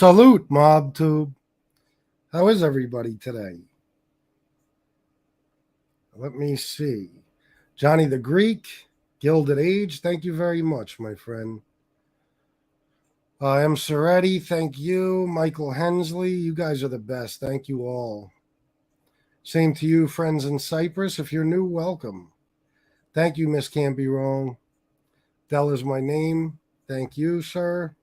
Salute, MobTube. How is everybody today? Let me see. Johnny the Greek, Gilded Age, thank you very much, my friend. M. Soretti, thank you. Michael Hensley, you guys are the best. Thank you all. Same to you, friends in Cyprus. If you're new, welcome. Thank you, Miss Can't Be Wrong. Dell is my name. Thank you, sir.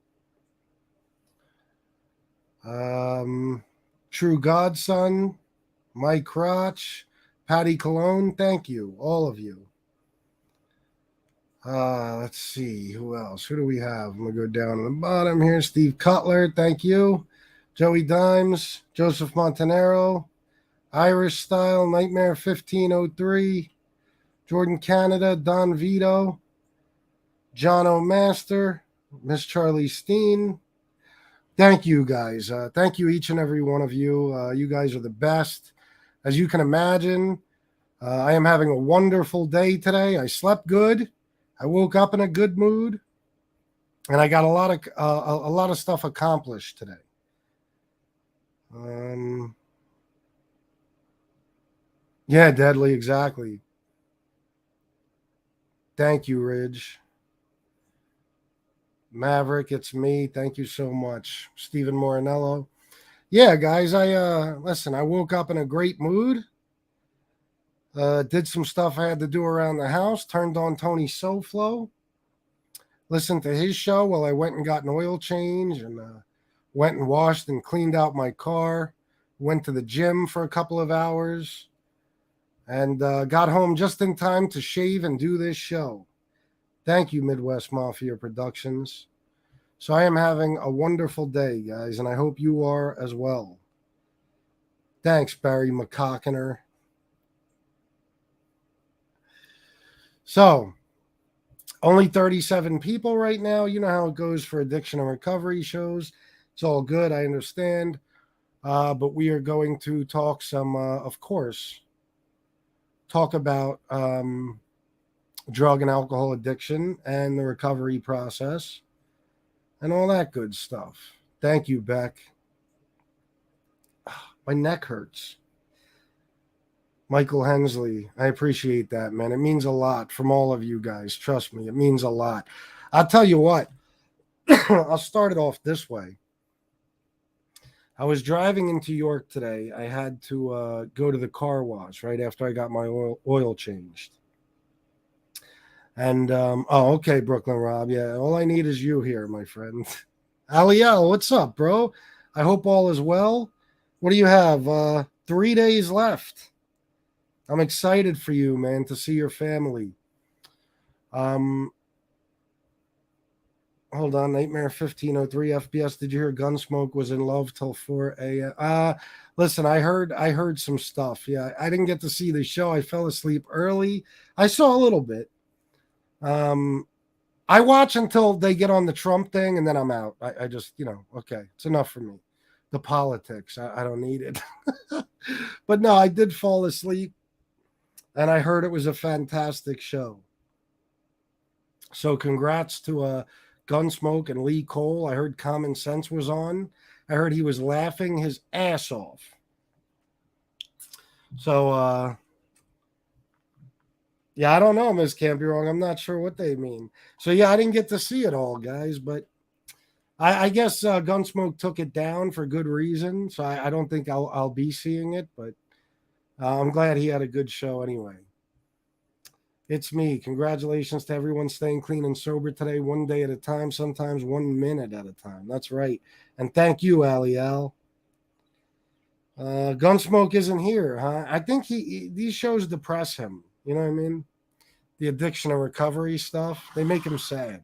True Godson, Mike Crotch, Patty Cologne, thank you, all of you. Let's see, who else? Who do we have? I'm going to go down to the bottom here. Steve Cutler, thank you. Joey Dimes, Joseph Montanaro, Irish Style, Nightmare 1503, Jordan Canada, Don Vito, John O'Master, Miss Charlie Steen. Thank you, guys. Thank you, each and every one of you. You guys are the best. As you can imagine, I am having a wonderful day today. I slept good. I woke up in a good mood, and I got a lot of stuff accomplished today. Yeah, Deadly, exactly. Thank you, Ridge. Maverick, it's me. Thank you so much, Stephen Morinello. Yeah, guys, listen. I woke up in a great mood. Did some stuff I had to do around the house. Turned on Tony SoFlo. Listened to his show while I went and got an oil change and went and washed and cleaned out my car. Went to the gym for a couple of hours and got home just in time to shave and do this show. Thank you, Midwest Mafia Productions. So I am having a wonderful day, guys, and I hope you are as well. Thanks, Barry McCockiner. So, only 37 people right now. You know how it goes for addiction and recovery shows. It's all good. I understand. But we are going to talk some, of course, talk about drug and alcohol addiction and the recovery process and all that good stuff. Thank you, Beck. My neck hurts. Michael Hensley, I appreciate that, man. It means a lot from all of you guys. Trust me, it means a lot. I'll tell you what, I'll start it off this way. I was driving into York today. I had to go to the car wash right after I got my oil changed. And, okay, Brooklyn Rob. Yeah, all I need is you here, my friend. Aliel, what's up, bro? I hope all is well. What do you have? 3 days left. I'm excited for you, man, to see your family. Hold on, Nightmare 1503 FPS. Did you hear Gunsmoke was in love till 4 a.m.? Listen, I heard some stuff. Yeah, I didn't get to see the show. I fell asleep early. I saw a little bit. I watch until they get on the Trump thing, and then I'm out. I just, okay, it's enough for me. The politics, I don't need it. But no, I did fall asleep. And I heard it was a fantastic show. So congrats to Gunsmoke and Lee Cole. I heard Common Sense was on. I heard he was laughing his ass off. So, yeah, I don't know, Ms. Can't Be Wrong. I'm not sure what they mean. So, yeah, I didn't get to see it all, guys. But I guess Gunsmoke took it down for good reason. So I don't think I'll be seeing it. But I'm glad he had a good show anyway. It's me. Congratulations to everyone staying clean and sober today, one day at a time, sometimes 1 minute at a time. That's right. And thank you, Aliel. Gunsmoke isn't here, huh? I think these shows depress him. You know what I mean? The addiction and recovery stuff, they make him sad.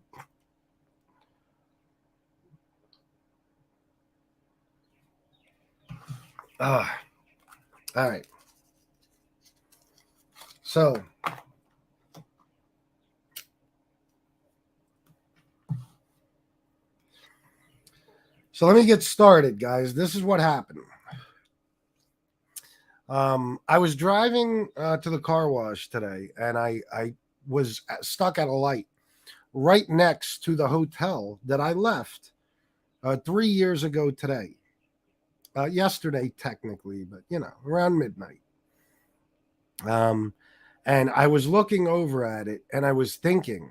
All right. So let me get started, guys. This is what happened. I was driving to the car wash today, and I was stuck at a light right next to the hotel that I left 3 years ago today. Yesterday, technically, but around midnight. Um, and I was looking over at it and I was thinking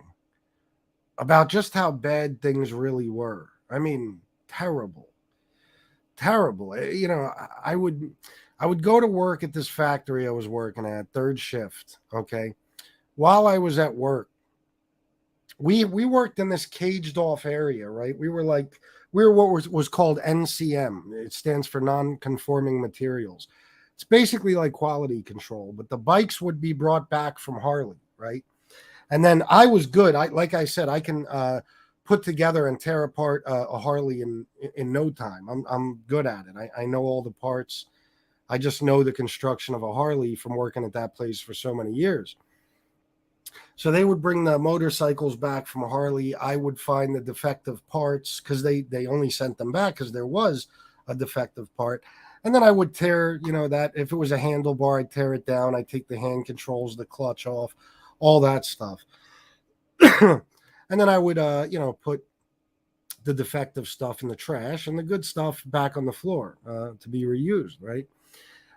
about just how bad things really were. I mean, terrible, terrible. I would go to work at this factory I was working at, third shift. Okay, while I was at work, we worked in this caged off area, right? We were what was called NCM. It stands for non-conforming materials. It's basically like quality control, but the bikes would be brought back from Harley, right? And then I was good. Like I said, I can put together and tear apart a Harley in no time. I'm good at it. I know all the parts. I just know the construction of a Harley from working at that place for so many years. So they would bring the motorcycles back from Harley. I would find the defective parts because they only sent them back because there was a defective part. And then I would tear, that if it was a handlebar, I'd tear it down. I'd take the hand controls, the clutch off, all that stuff. And then I would, put the defective stuff in the trash and the good stuff back on the floor to be reused, right?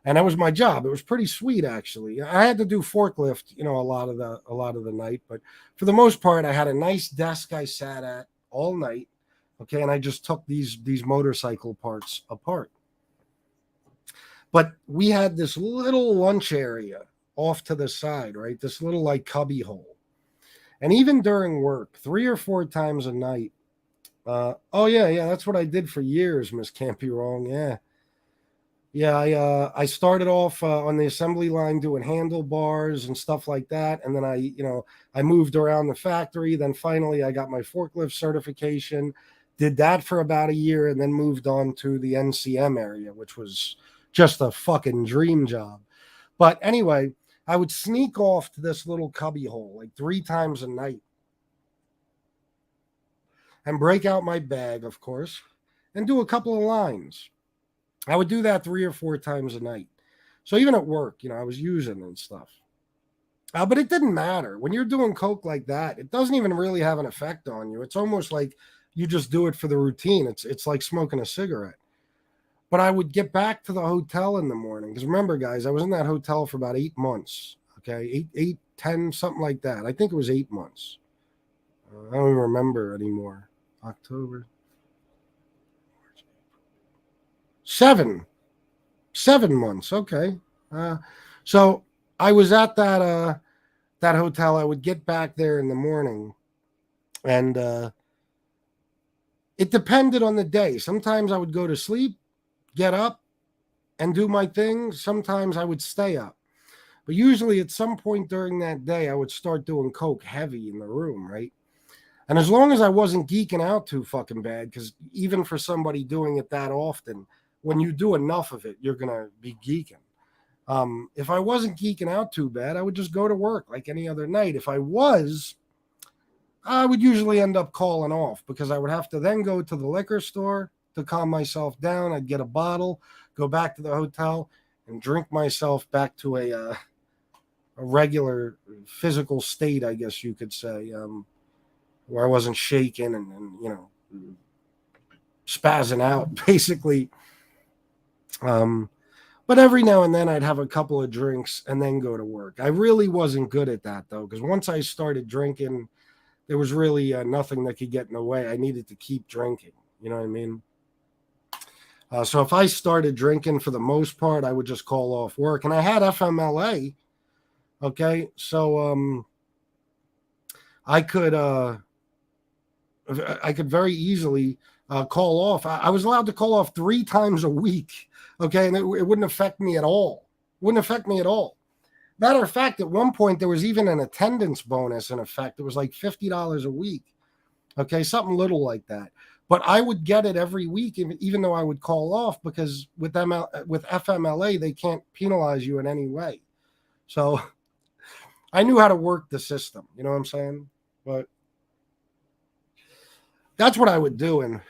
And that was my job. It was pretty sweet, actually. I had to do forklift, a lot of the night, but for the most part, I had a nice desk I sat at all night. Okay, and I just took these motorcycle parts apart. But we had this little lunch area off to the side, right? This little like cubby hole. And even during work, 3 or 4 times a night. Oh yeah, that's what I did for years, Miss Can't Be Wrong. Yeah. Yeah, I started off on the assembly line doing handlebars and stuff like that, and then I moved around the factory. Then finally, I got my forklift certification. Did that for about a year, and then moved on to the NCM area, which was just a fucking dream job. But anyway, I would sneak off to this little cubby hole like 3 times a night and break out my bag, of course, and do a couple of lines. I would do that 3 or 4 times a night. So even at work, I was using and stuff. But it didn't matter. When you're doing coke like that, it doesn't even really have an effect on you. It's almost like you just do it for the routine. It's like smoking a cigarette. But I would get back to the hotel in the morning. Because remember, guys, I was in that hotel for about 8 months. Okay, 10, something like that. I think it was 8 months. I don't even remember anymore. October. 7 months. Okay. So I was at that hotel. I would get back there in the morning, and it depended on the day. Sometimes I would go to sleep, get up, and do my thing. Sometimes I would stay up. But usually at some point during that day, I would start doing coke heavy in the room, right? And as long as I wasn't geeking out too fucking bad, because even for somebody doing it that often, when you do enough of it, you're going to be geeking. If I wasn't geeking out too bad, I would just go to work like any other night. If I was, I would usually end up calling off because I would have to then go to the liquor store to calm myself down. I'd get a bottle, go back to the hotel, and drink myself back to a regular physical state, I guess you could say, where I wasn't shaking and spazzing out, basically. But every now and then I'd have a couple of drinks and then go to work. I really wasn't good at that, though, because once I started drinking, there was really nothing that could get in the way. I needed to keep drinking. You know what I mean? So if I started drinking, for the most part, I would just call off work. And I had FMLA. Okay. So I could very easily call off. I was allowed to call off 3 times a week. Okay. And it wouldn't affect me at all. Wouldn't affect me at all. Matter of fact, at one point, there was even an attendance bonus in effect. It was like $50 a week. Okay. Something little like that. But I would get it every week, even though I would call off, because with FMLA, they can't penalize you in any way. So I knew how to work the system. You know what I'm saying? But that's what I would do. And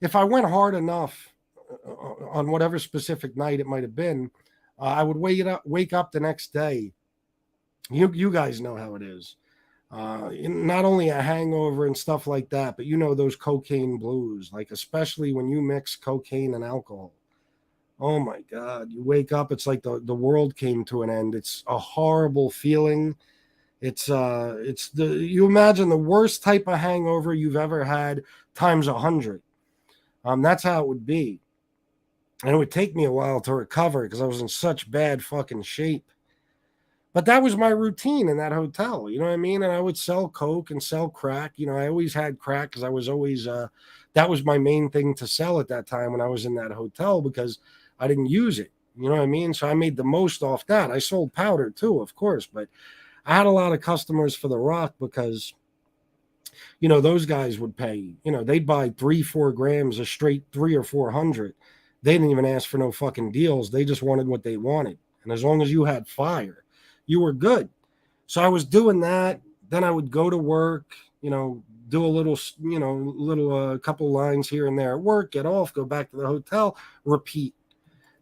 if I went hard enough on whatever specific night it might have been, I would wake up the next day. You guys know how it is. Not only a hangover and stuff like that, but those cocaine blues, like especially when you mix cocaine and alcohol. Oh my God. You wake up, it's like the world came to an end. It's a horrible feeling. It's you imagine the worst type of hangover you've ever had times 100. That's how it would be. And it would take me a while to recover because I was in such bad fucking shape. But that was my routine in that hotel. You know what I mean? And I would sell coke and sell crack. I always had crack because I was always that was my main thing to sell at that time when I was in that hotel because I didn't use it. You know what I mean? So I made the most off that. I sold powder too, of course, but I had a lot of customers for the rock because those guys would pay. They'd buy 3-4 grams a straight 300 or 400. They didn't even ask for no fucking deals. They just wanted what they wanted. And as long as you had fire, you were good. So I was doing that. Then I would go to work, do a little, couple lines here and there at work, get off, go back to the hotel, repeat.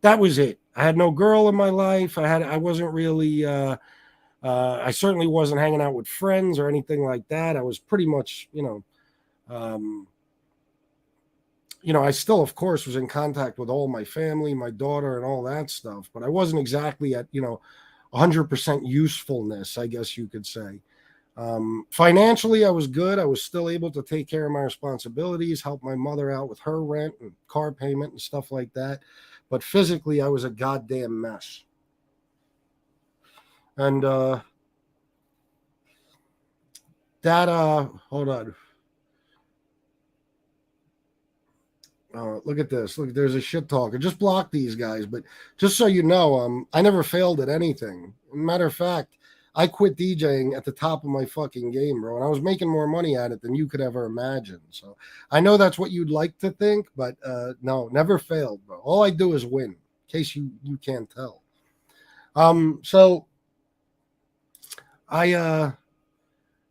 That was it. I had no girl in my life. I wasn't really, I certainly wasn't hanging out with friends or anything like that. I was pretty much, um, I still, of course, was in contact with all my family, my daughter, and all that stuff. But I wasn't exactly at, 100% usefulness, I guess you could say. Financially, I was good. I was still able to take care of my responsibilities, help my mother out with her rent and car payment and stuff like that. But physically, I was a goddamn mess. And hold on. Look at this. Look, there's a shit talker. Just block these guys. But just so you know, I never failed at anything. Matter of fact, I quit DJing at the top of my fucking game, bro. And I was making more money at it than you could ever imagine. So I know that's what you'd like to think, but no, never failed, bro. All I do is win, in case you can't tell. So I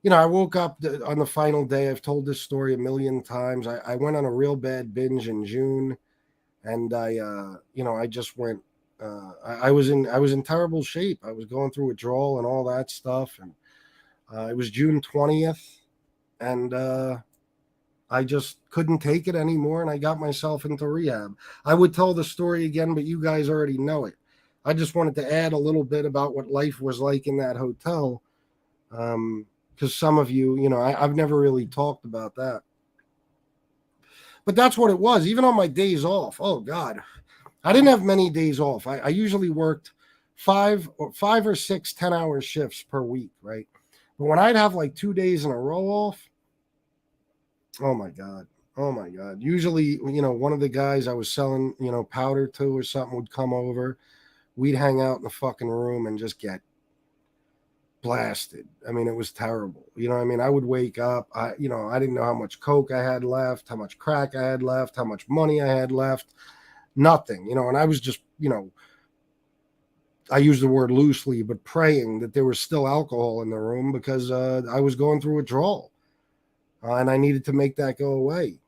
woke up on the final day. I've told this story a million times. I went on a real bad binge in June, and I just went. I was in terrible shape. I was going through withdrawal and all that stuff, and it was June 20th, and I just couldn't take it anymore, and I got myself into rehab. I would tell the story again, but you guys already know it. I just wanted to add a little bit about what life was like in that hotel. Because some of you, I've never really talked about that. But that's what it was. Even on my days off, oh God, I didn't have many days off. I usually worked 5 or 6 10-hour shifts per week, right? But when I'd have like 2 days in a row off, oh my God. Oh my God. Usually, one of the guys I was selling, powder to or something would come over. We'd hang out in the fucking room and just get blasted. I mean, it was terrible. I would wake up. I didn't know how much coke I had left, how much crack I had left, how much money I had left. Nothing, and I was just, I use the word loosely, but praying that there was still alcohol in the room because I was going through withdrawal and I needed to make that go away.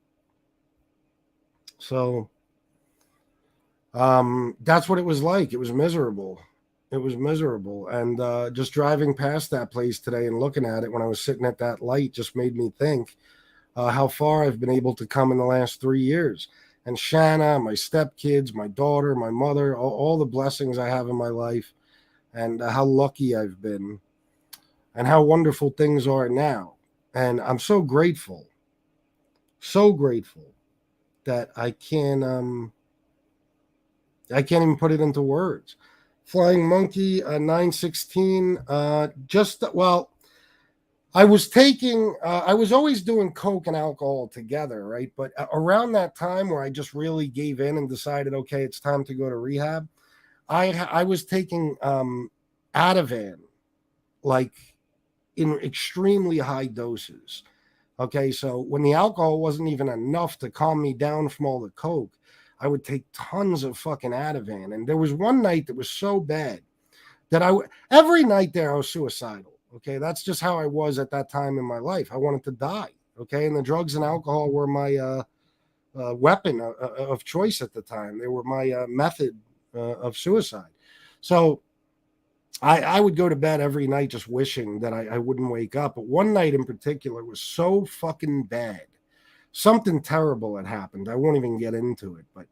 So that's what it was like. It was miserable. It was miserable. And just driving past that place today and looking at it when I was sitting at that light just made me think how far I've been able to come in the last 3 years. And Shanna, my stepkids, my daughter, my mother, all the blessings I have in my life, and how lucky I've been, and how wonderful things are now. And I'm so grateful that I can't even put it into words. Flying Monkey 916. I was always doing coke and alcohol together, right? But around that time where I just really gave in and decided, okay, it's time to go to rehab, I was taking Ativan, like in extremely high doses. Okay, so when the alcohol wasn't even enough to calm me down from all the coke, I would take tons of fucking Ativan. And there was one night that was so bad that every night there I was suicidal. Okay, that's just how I was at that time in my life. I wanted to die. Okay, and the drugs and alcohol were my weapon of choice at the time. They were my method of suicide. So I would go to bed every night just wishing that I wouldn't wake up. But one night in particular was so fucking bad. Something terrible had happened. I won't even get into it, but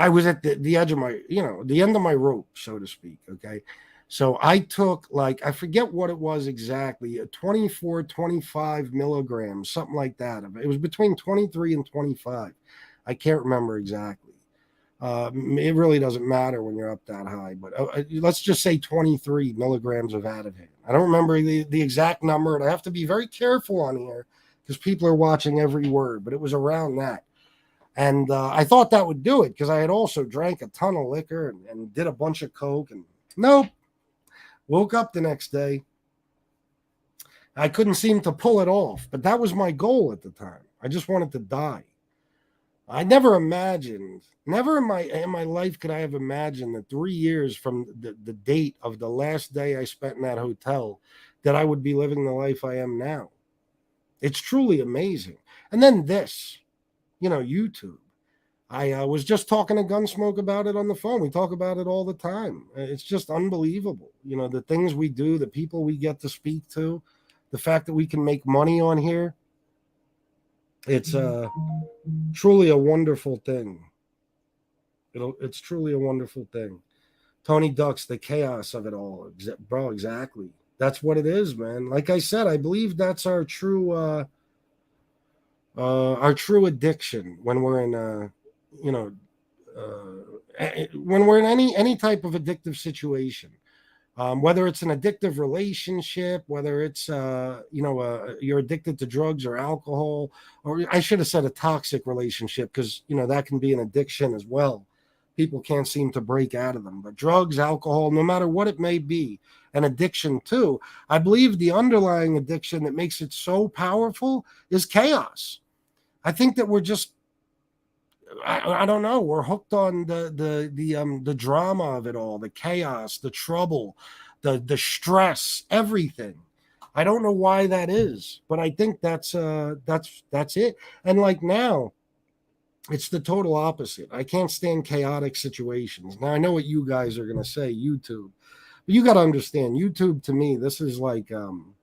I was at the edge of my, the end of my rope, so to speak. Okay. So I took, like, I forget what it was exactly, 24, 25 milligrams, something like that. It was between 23 and 25. I can't remember exactly. It really doesn't matter when you're up that high, but let's just say 23 milligrams of Ativan. I don't remember the exact number, and I have to be very careful on here because people are watching every word, but it was around that. And I thought that would do it because I had also drank a ton of liquor and did a bunch of coke. And nope, woke up the next day. I couldn't seem to pull it off, but that was my goal at the time. I just wanted to die. I never imagined, never in my life could I have imagined that 3 years from the date of the last day I spent in that hotel, that I would be living the life I am now. It's truly amazing. And then this, YouTube. I was just talking to Gunsmoke about it on the phone. We talk about it all the time. It's just unbelievable. The things we do, the people we get to speak to, the fact that we can make money on here. It's truly a wonderful thing. It's truly a wonderful thing. Tony Ducks, the chaos of it all. Bro, exactly. That's what it is, man. Like I said, I believe that's our true addiction when we're in when we're in any type of addictive situation, whether it's an addictive relationship, whether it's you're addicted to drugs or alcohol, or I should have said a toxic relationship, because that can be an addiction as well. People can't seem to break out of them. But drugs, alcohol, no matter what it may be, an addiction too. I believe the underlying addiction that makes it so powerful is chaos. I think that we're just I don't know. We're hooked on the drama of it all, the chaos, the trouble, the stress, everything. I don't know why that is, but I think that's it. And like now, it's the total opposite. I can't stand chaotic situations. Now I know what you guys are gonna say, YouTube, but you got to understand, YouTube to me, this is like I'm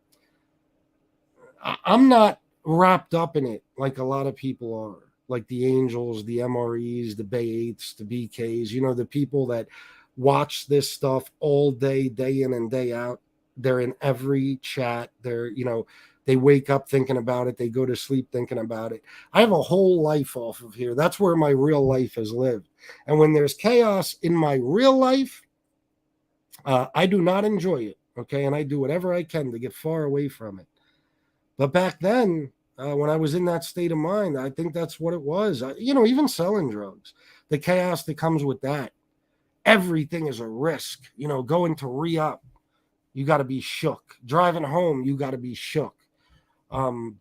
not wrapped up in it like a lot of people are, like the Angels, the MREs, the Bay Eights, the BKs, the people that watch this stuff all day, day in and day out. They're in every chat. They wake up thinking about it. They go to sleep thinking about it. I have a whole life off of here. That's where my real life is lived. And when there's chaos in my real life, I do not enjoy it. Okay. And I do whatever I can to get far away from it. But back then, when I was in that state of mind, I think that's what it was. Even selling drugs, the chaos that comes with that. Everything is a risk. Going to re-up, you got to be shook. Driving home, you got to be shook.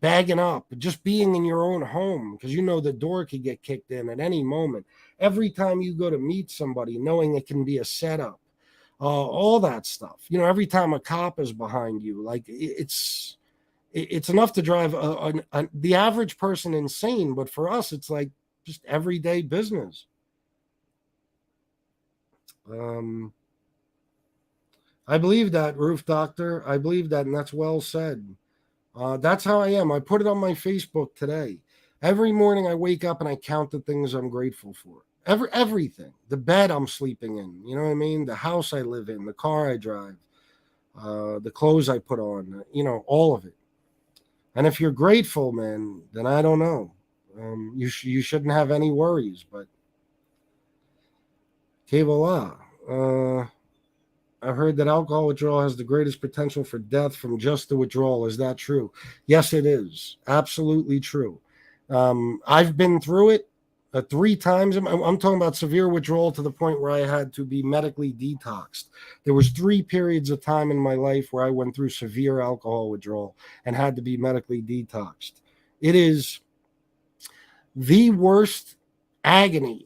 Bagging up, just being in your own home, because the door could get kicked in at any moment. Every time you go to meet somebody, knowing it can be a setup, all that stuff. Every time a cop is behind you, like it's enough to drive the average person insane. But for us, it's like just everyday business. I believe that, Roof Doctor. I believe that, and that's well said. That's how I am. I put it on my Facebook today. Every morning I wake up and I count the things I'm grateful for. Everything. The bed I'm sleeping in. You know what I mean? The house I live in. The car I drive. The clothes I put on. All of it. And if you're grateful, man, then I don't know. You shouldn't have any worries. But Kevala, I've heard that alcohol withdrawal has the greatest potential for death from just the withdrawal. Is that true? Yes, it is. Absolutely true. I've been through it 3 times. I'm talking about severe withdrawal to the point where I had to be medically detoxed. There was 3 periods of time in my life where I went through severe alcohol withdrawal and had to be medically detoxed. It is the worst agony,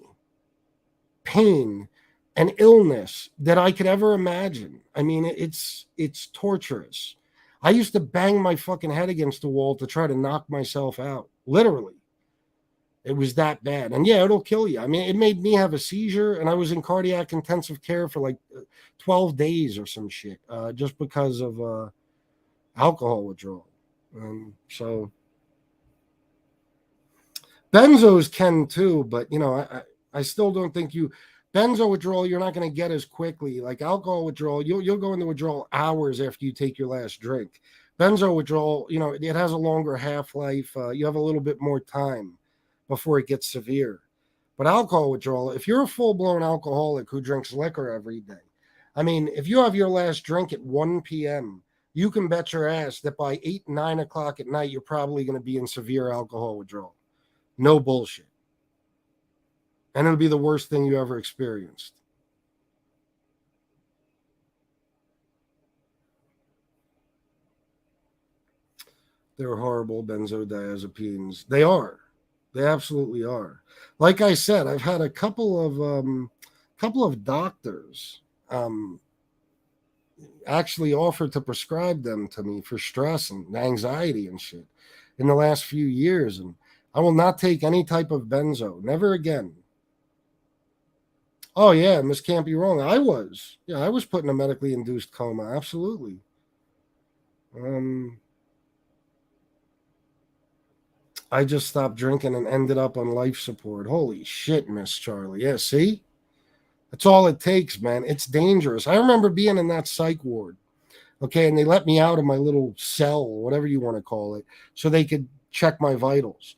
pain, and illness that I could ever imagine. I mean, it's torturous. I used to bang my fucking head against the wall to try to knock myself out, literally. It was that bad. And yeah, it'll kill you. I mean, it made me have a seizure, and I was in cardiac intensive care for like 12 days or some shit, just because of alcohol withdrawal. So benzos can too, but I still don't think benzo withdrawal you're not going to get as quickly. Like alcohol withdrawal, you'll go into withdrawal hours after you take your last drink. Benzo withdrawal, it has a longer half life. You have a little bit more time before it gets severe. But alcohol withdrawal, if you're a full blown alcoholic who drinks liquor every day, I mean, if you have your last drink at 1 p.m., you can bet your ass that by 8, 9 o'clock at night, you're probably going to be in severe alcohol withdrawal. No bullshit. And it'll be the worst thing you ever experienced. They're horrible benzodiazepines. They are. They absolutely are. Like I said, I've had a couple of doctors actually offered to prescribe them to me for stress and anxiety and shit in the last few years, and I will not take any type of benzo. Never again. Oh yeah, Miss Can't Be Wrong. I was put in a medically induced coma. Absolutely. Um, I just stopped drinking and ended up on life support. Holy shit, Miss Charlie. Yeah, see? That's all it takes, man. It's dangerous. I remember being in that psych ward, okay, and they let me out of my little cell, whatever you want to call it, so they could check my vitals.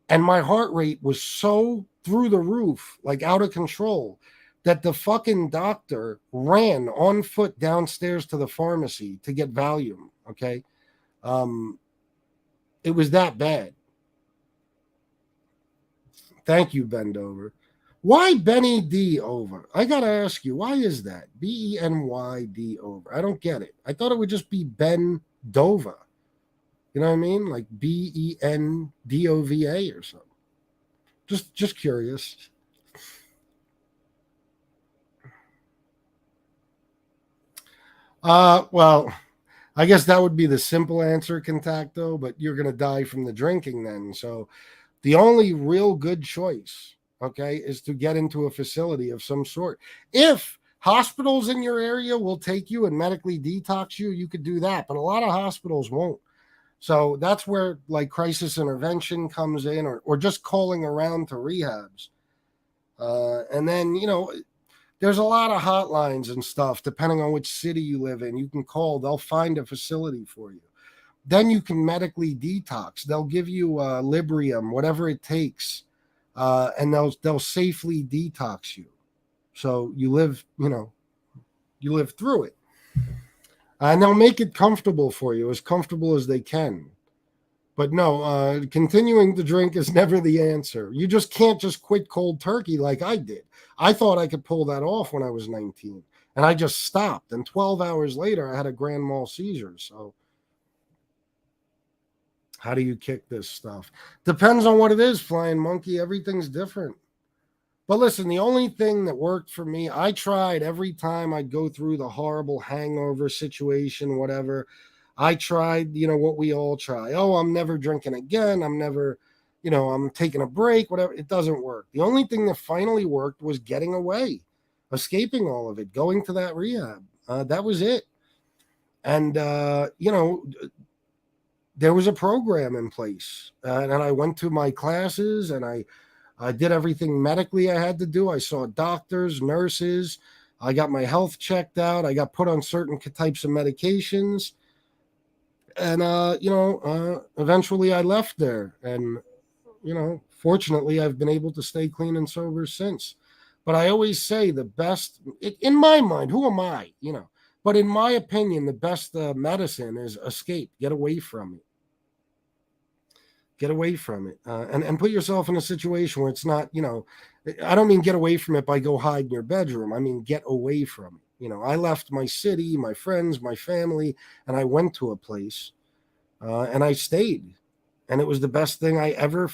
And my heart rate was so through the roof, like out of control, that the fucking doctor ran on foot downstairs to the pharmacy to get Valium, okay? It was that bad. Thank you, Bendover. Why Benny D over? I gotta ask you, why is that? BENYD over. I don't get it. I thought it would just be Ben Dova. You know what I mean? Like BENDOVA or something. Just curious. Well, I guess that would be the simple answer, Contacto, but you're gonna die from the drinking then. So the only real good choice, okay, is to get into a facility of some sort. If hospitals in your area will take you and medically detox you, you could do that, but a lot of hospitals won't. So that's where like crisis intervention comes in, or just calling around to rehabs. And then, there's a lot of hotlines and stuff depending on which city you live in. You can call, they'll find a facility for you. Then you can medically detox. They'll give you Librium, whatever it takes, and they'll safely detox you. So you live through it, and they'll make it comfortable for you, as comfortable as they can. But no, continuing to drink is never the answer. You just can't just quit cold turkey like I did. I thought I could pull that off when I was 19, and I just stopped. And 12 hours later, I had a grand mal seizure. So how do you kick this stuff? Depends on what it is, Flying Monkey. Everything's different. But listen, the only thing that worked for me, I tried every time I'd go through the horrible hangover situation, whatever. I tried, what we all try. Oh, I'm never drinking again. I'm never, I'm taking a break, whatever. It doesn't work. The only thing that finally worked was getting away, escaping all of it, going to that rehab. That was it. And, there was a program in place, and I went to my classes, and I did everything medically I had to do. I saw doctors, nurses. I got my health checked out. I got put on certain types of medications. And, eventually I left there. And, fortunately, I've been able to stay clean and sober since. But I always say the best, in my mind, who am I, But in my opinion, the best medicine is escape, get away from it. Get away from it, and put yourself in a situation where it's not, I don't mean get away from it by go hide in your bedroom. I mean, get away from it. I left my city, my friends, my family, and I went to a place, and I stayed. And it was the best thing I ever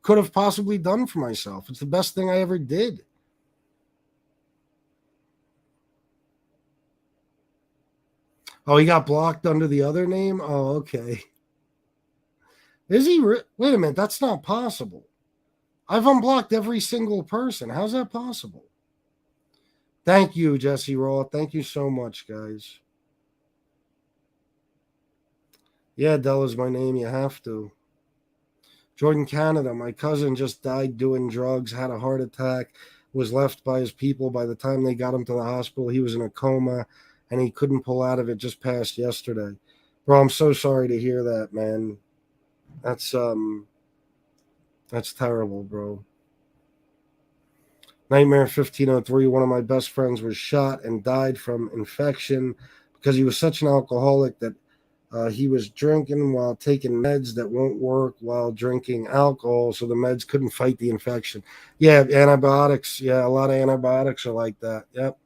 could have possibly done for myself. It's the best thing I ever did. Oh, he got blocked under the other name? Oh, okay. Is he? Wait a minute. That's not possible. I've unblocked every single person. How's that possible? Thank you, Jesse Raw. Thank you so much, guys. Yeah, Della's my name. You have to. Jordan, Canada. My cousin just died doing drugs, had a heart attack, was left by his people. By the time they got him to the hospital, he was in a coma and he couldn't pull out of it. Just passed yesterday. Bro, I'm so sorry to hear that, man. That's terrible, bro. Nightmare 1503. One of my best friends was shot and died from infection because he was such an alcoholic that he was drinking while taking meds that won't work while drinking alcohol, so the meds couldn't fight the infection. Yeah, antibiotics. Yeah, a lot of antibiotics are like that. Yep.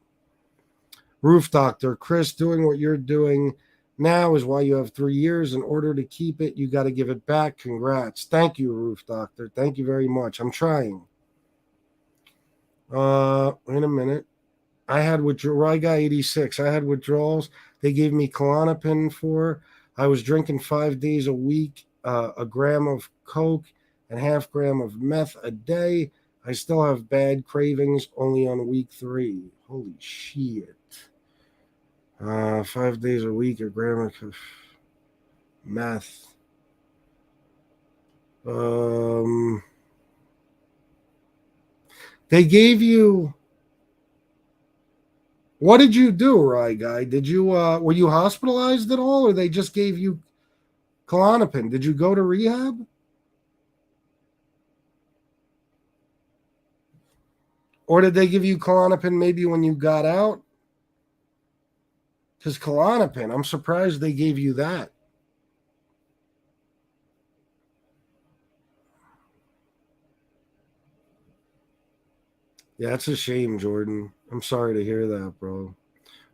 Roof doctor, Chris, doing what you're doing now is why you have 3 years. In order to keep it, you got to give it back. Congrats. Thank you, roof doctor. Thank you very much. I'm trying. Wait a minute. I had withdrawal. I got 86. I had withdrawals. They gave me Klonopin for. I was drinking 5 days a week, a gram of Coke and half-gram of meth a day. I still have bad cravings only on week 3. Holy shit. 5 days a week, a gram of meth. They gave you. What did you do, Rye Guy? Did you were you hospitalized at all, or they just gave you Klonopin? Did you go to rehab? Or did they give you Klonopin maybe when you got out? Because Klonopin, I'm surprised they gave you that. Yeah, it's a shame, Jordan. I'm sorry to hear that, bro.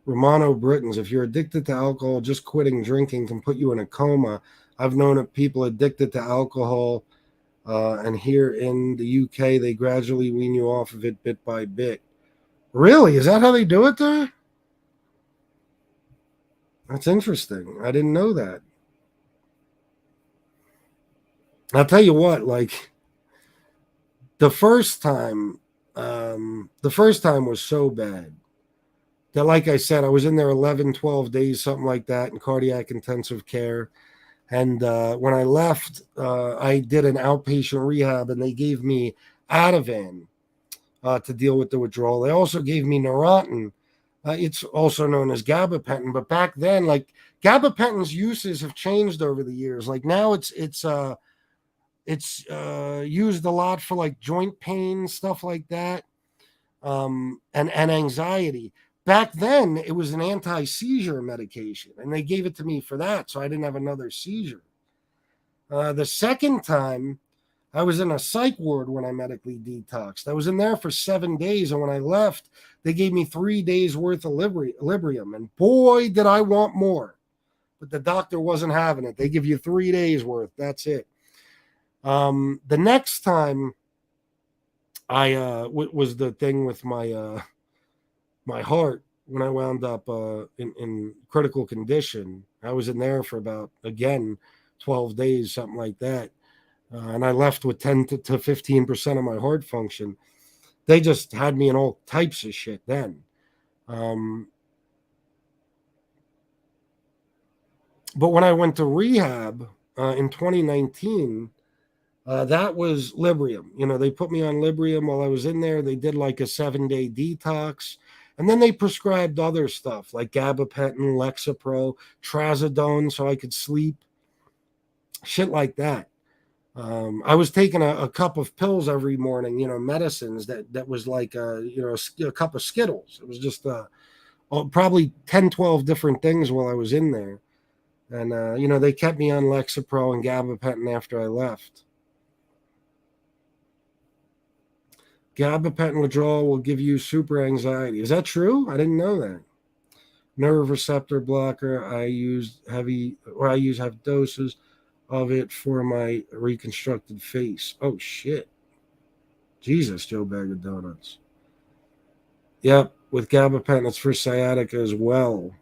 Romano Britons, if you're addicted to alcohol, just quitting drinking can put you in a coma. I've known of people addicted to alcohol, and here in the UK, they gradually wean you off of it bit by bit. Really? Is that how they do it there? That's interesting. I didn't know that. I'll tell you what, like the first time, the first time was so bad that, like I said, I was in there 11, 12 days, something like that, in cardiac intensive care. And when I left, I did an outpatient rehab, and they gave me Ativan to deal with the withdrawal. They also gave me Neurontin. It's also known as gabapentin, but back then, like gabapentin's uses have changed over the years. Like now, it's used a lot for like joint pain, stuff like that, and anxiety. Back then, it was an anti-seizure medication, and they gave it to me for that, so I didn't have another seizure. The second time, I was in a psych ward when I medically detoxed. I was in there for 7 days, and when I left, they gave me 3 days worth of Librium, and boy, did I want more. But the doctor wasn't having it. They give you 3 days worth. That's it. The next time I was the thing with my heart when I wound up in critical condition. I was in there for about, again, 12 days, something like that. And I left with 10 to 15% of my heart function. They just had me in all types of shit then. But when I went to rehab in 2019, that was Librium. You know, they put me on Librium while I was in there. They did like a 7-day detox. And then they prescribed other stuff like gabapentin, Lexapro, trazodone so I could sleep, shit like that. I was taking a cup of pills every morning, you know, medicines that was like, a cup of Skittles. It was just probably 10, 12 different things while I was in there. And, they kept me on Lexapro and gabapentin after I left. Gabapentin withdrawal will give you super anxiety. Is that true? I didn't know that. Nerve receptor blocker. I use have doses of it for my reconstructed face. Oh shit. Jesus, Joe Bag of Donuts. Yep, with gabapentin, it's for sciatica as well.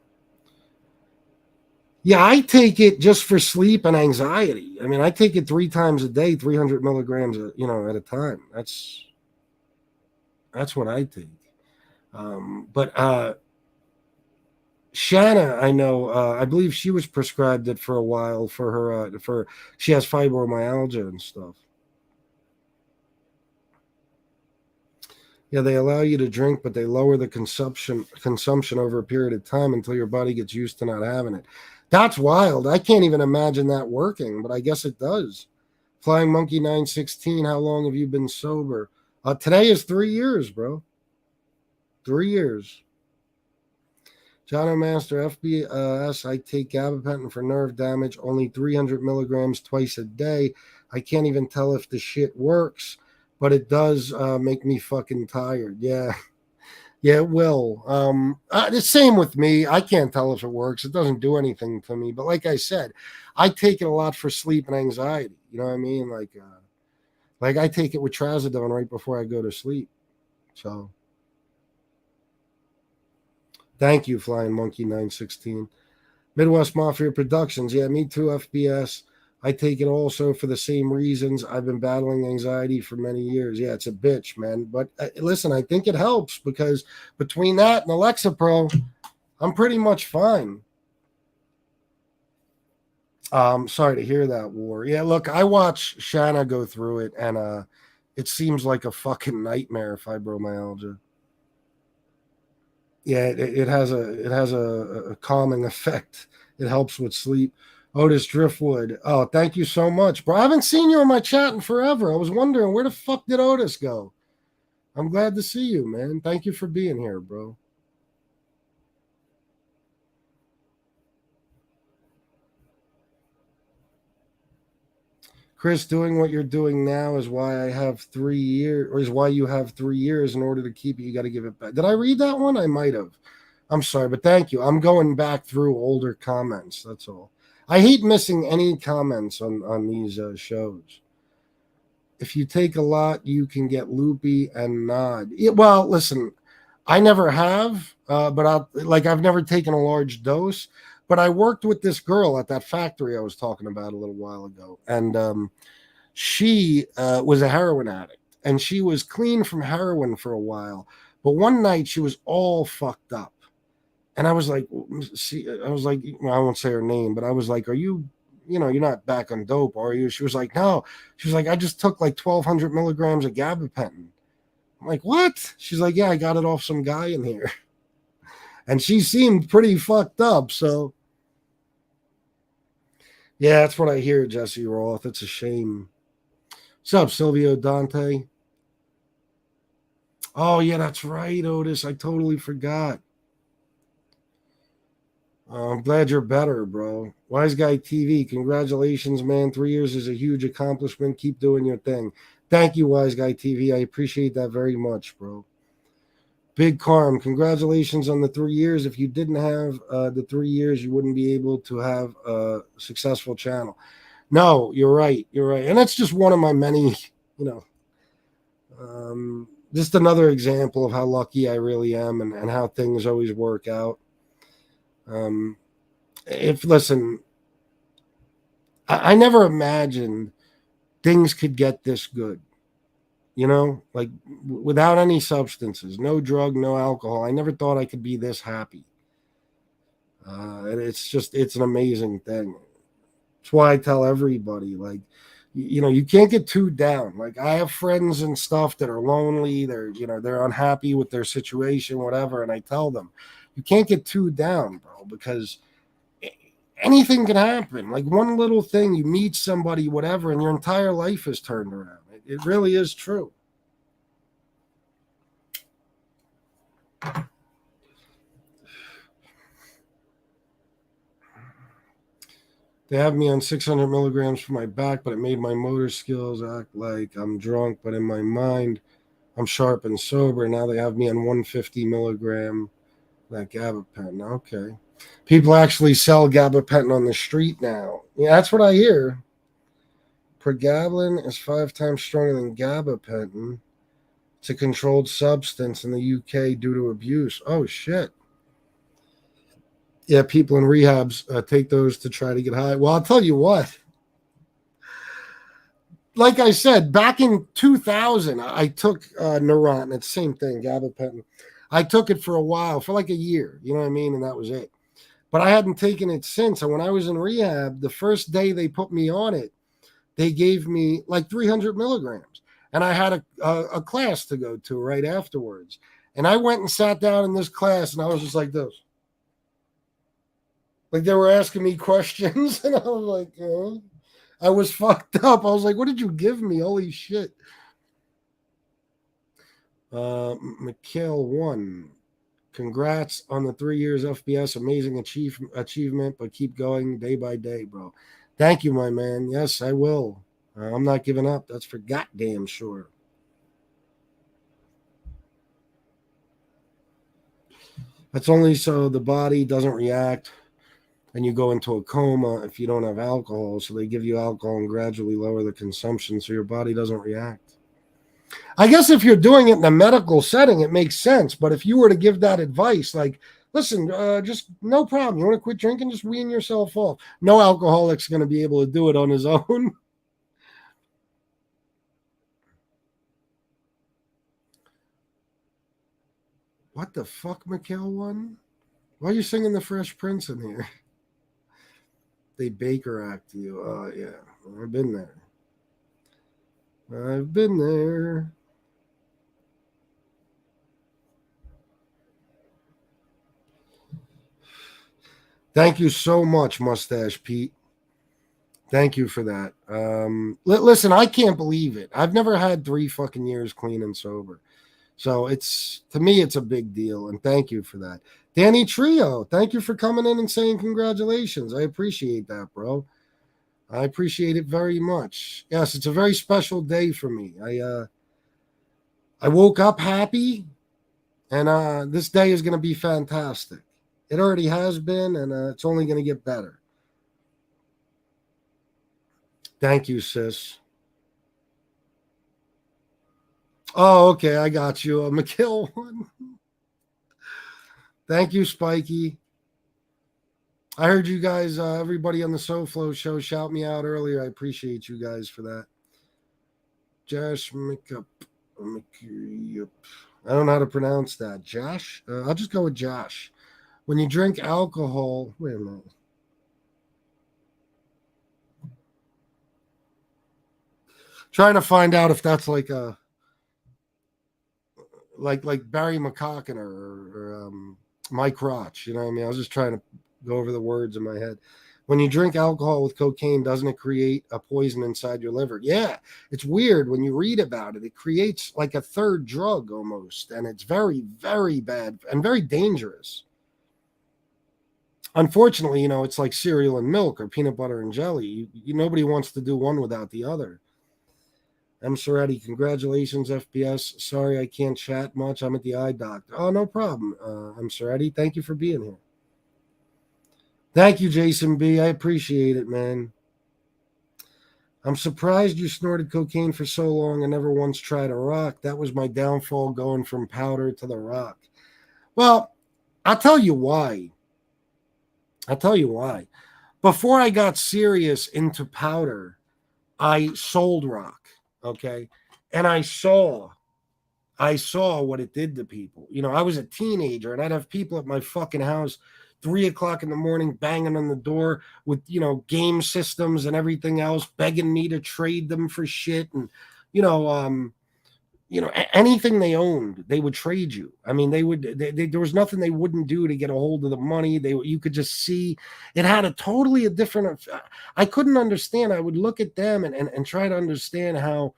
Yeah, I take it just for sleep and anxiety. I mean, I take it 3 times a day, 300 milligrams, at a time. That's what I take. But Shanna, I know, I believe she was prescribed it for a while for her, for she has fibromyalgia and stuff. Yeah, they allow you to drink, but they lower the consumption over a period of time until your body gets used to not having it. That's wild. I can't even imagine that working, but I guess it does. Flying Monkey 916, how long have you been sober? Today is 3 years, bro. 3 years. John O'Master, FBS, I take gabapentin for nerve damage, only 300 milligrams twice a day. I can't even tell if the shit works, but it does make me fucking tired. Yeah. Yeah, it will. The same with me. I can't tell if it works. It doesn't do anything to me. But like I said, I take it a lot for sleep and anxiety. You know what I mean? Like I take it with trazodone right before I go to sleep. So thank you, Flying Monkey 916. Midwest Mafia Productions. Yeah, me too, FBS. I take it also for the same reasons. I've been battling anxiety for many years. Yeah, it's a bitch, man. But listen, I think it helps because between that and Alexa Pro, I'm pretty much fine. Sorry to hear that, War. Yeah, look, I watch Shanna go through it, and it seems like a fucking nightmare. Fibromyalgia. Yeah, it has a calming effect. It helps with sleep. Otis Driftwood. Oh, thank you so much, bro. I haven't seen you in my chat in forever. I was wondering where the fuck did Otis go. I'm glad to see you, man. Thank you for being here, bro. Chris, doing what you're doing now is why I have 3 years, or is why you have 3 years in order to keep it. You got to give it back. Did I read that one? I might have. I'm sorry, but thank you. I'm going back through older comments. That's all. I hate missing any comments on these shows. If you take a lot, you can get loopy and nod. Yeah, well, listen, I never have, but I've never taken a large dose. But I worked with this girl at that factory I was talking about a little while ago, and she was a heroin addict, and she was clean from heroin for a while. But one night she was all fucked up, and I was like, I was like, well, I won't say her name, but I was like, are you, you're not back on dope, are you? She was like, no. She was like, I just took like 1,200 milligrams of gabapentin. I'm like, what? She's like, yeah, I got it off some guy in here, and she seemed pretty fucked up. So yeah, that's what I hear, Jesse Roth. It's a shame. What's up, Silvio Dante? Oh yeah, that's right, Otis. I totally forgot. I'm glad you're better, bro. Wise Guy TV, congratulations, man. 3 years is a huge accomplishment. Keep doing your thing. Thank you, Wise Guy TV. I appreciate that very much, bro. Big Carm, congratulations on the 3 years. If you didn't have the 3 years, you wouldn't be able to have a successful channel. No, you're right. You're right. And that's just one of my many, you know, just another example of how lucky I really am and how things always work out. If listen, I never imagined things could get this good. Like without any substances, no drug, no alcohol. I never thought I could be this happy. And it's an amazing thing. That's why I tell everybody, like, you can't get too down. Like I have friends and stuff that are lonely. They're unhappy with their situation, whatever. And I tell them, you can't get too down, bro, because anything can happen. Like one little thing, you meet somebody, whatever, and your entire life is turned around. It really is true. They have me on 600 milligrams for my back, but it made my motor skills act like I'm drunk, but in my mind, I'm sharp and sober. Now they have me on 150 milligram that gabapentin. Okay. People actually sell gabapentin on the street now. Yeah, that's what I hear. Pregabalin is 5 times stronger than gabapentin. It's a controlled substance in the UK due to abuse. Oh, shit. Yeah, people in rehabs take those to try to get high. Well, I'll tell you what. Like I said, back in 2000, I took Neuron. It's the same thing, gabapentin. I took it for a while, for like a year. You know what I mean? And that was it. But I hadn't taken it since. And when I was in rehab, the first day they put me on it, they gave me like 300 milligrams. And I had a class to go to right afterwards. And I went and sat down in this class, and I was just like this. Like they were asking me questions, and I was like, I was fucked up. I was like, what did you give me? Holy shit. Mikhail 1. Congrats on the 3 years FBS. Amazing achievement, but keep going day by day, bro. Thank you, my man. Yes, I will. I'm not giving up. That's for goddamn sure. That's only so the body doesn't react and you go into a coma if you don't have alcohol. So they give you alcohol and gradually lower the consumption so your body doesn't react. I guess if you're doing it in a medical setting, it makes sense. But if you were to give that advice, like, listen, just no problem. You want to quit drinking? Just wean yourself off. No alcoholic's going to be able to do it on his own. What the fuck, Mikhail 1? Why are you singing the Fresh Prince in here? They Baker act you. Oh, yeah. I've been there. I've been there. Thank you so much, Mustache Pete. Thank you for that. Listen, I can't believe it. I've never had 3 fucking years clean and sober. So it's, to me, it's a big deal. And thank you for that. Danny Trio, thank you for coming in and saying congratulations. I appreciate that, bro. I appreciate it very much. Yes, it's a very special day for me. I woke up happy, and this day is going to be fantastic. It already has been, and it's only going to get better. Thank you, sis. Oh, okay, I got you. McKill 1. Thank you, Spiky. I heard you guys, everybody on the SoFlo show, shout me out earlier. I appreciate you guys for that. Josh McCup. I don't know how to pronounce that. Josh? I'll just go with Josh. When you drink alcohol, wait a minute. Trying to find out if that's like a like Barry McCocken or Mike Roch. You know what I mean? I was just trying to go over the words in my head. When you drink alcohol with cocaine, doesn't it create a poison inside your liver? Yeah, it's weird when you read about it. It creates like a third drug almost, and it's very, very bad and very dangerous. Unfortunately, it's like cereal and milk or peanut butter and jelly. Nobody wants to do one without the other. M. Soretti, congratulations, FPS. Sorry I can't chat much. I'm at the eye doctor. Oh, no problem. M. Soretti, thank you for being here. Thank you, Jason B. I appreciate it, man. I'm surprised you snorted cocaine for so long and never once tried a rock. That was my downfall, going from powder to the rock. Well, I'll tell you why. Before I got serious into powder, I sold rock, okay? And I saw what it did to people. I was a teenager, and I'd have people at my fucking house 3:00 in the morning banging on the door with, game systems and everything else, begging me to trade them for shit. And, anything they owned, they would trade you. I mean, there was nothing they wouldn't do to get a hold of the money. You could just see it had a different, I couldn't understand. I would look at them and try to understand how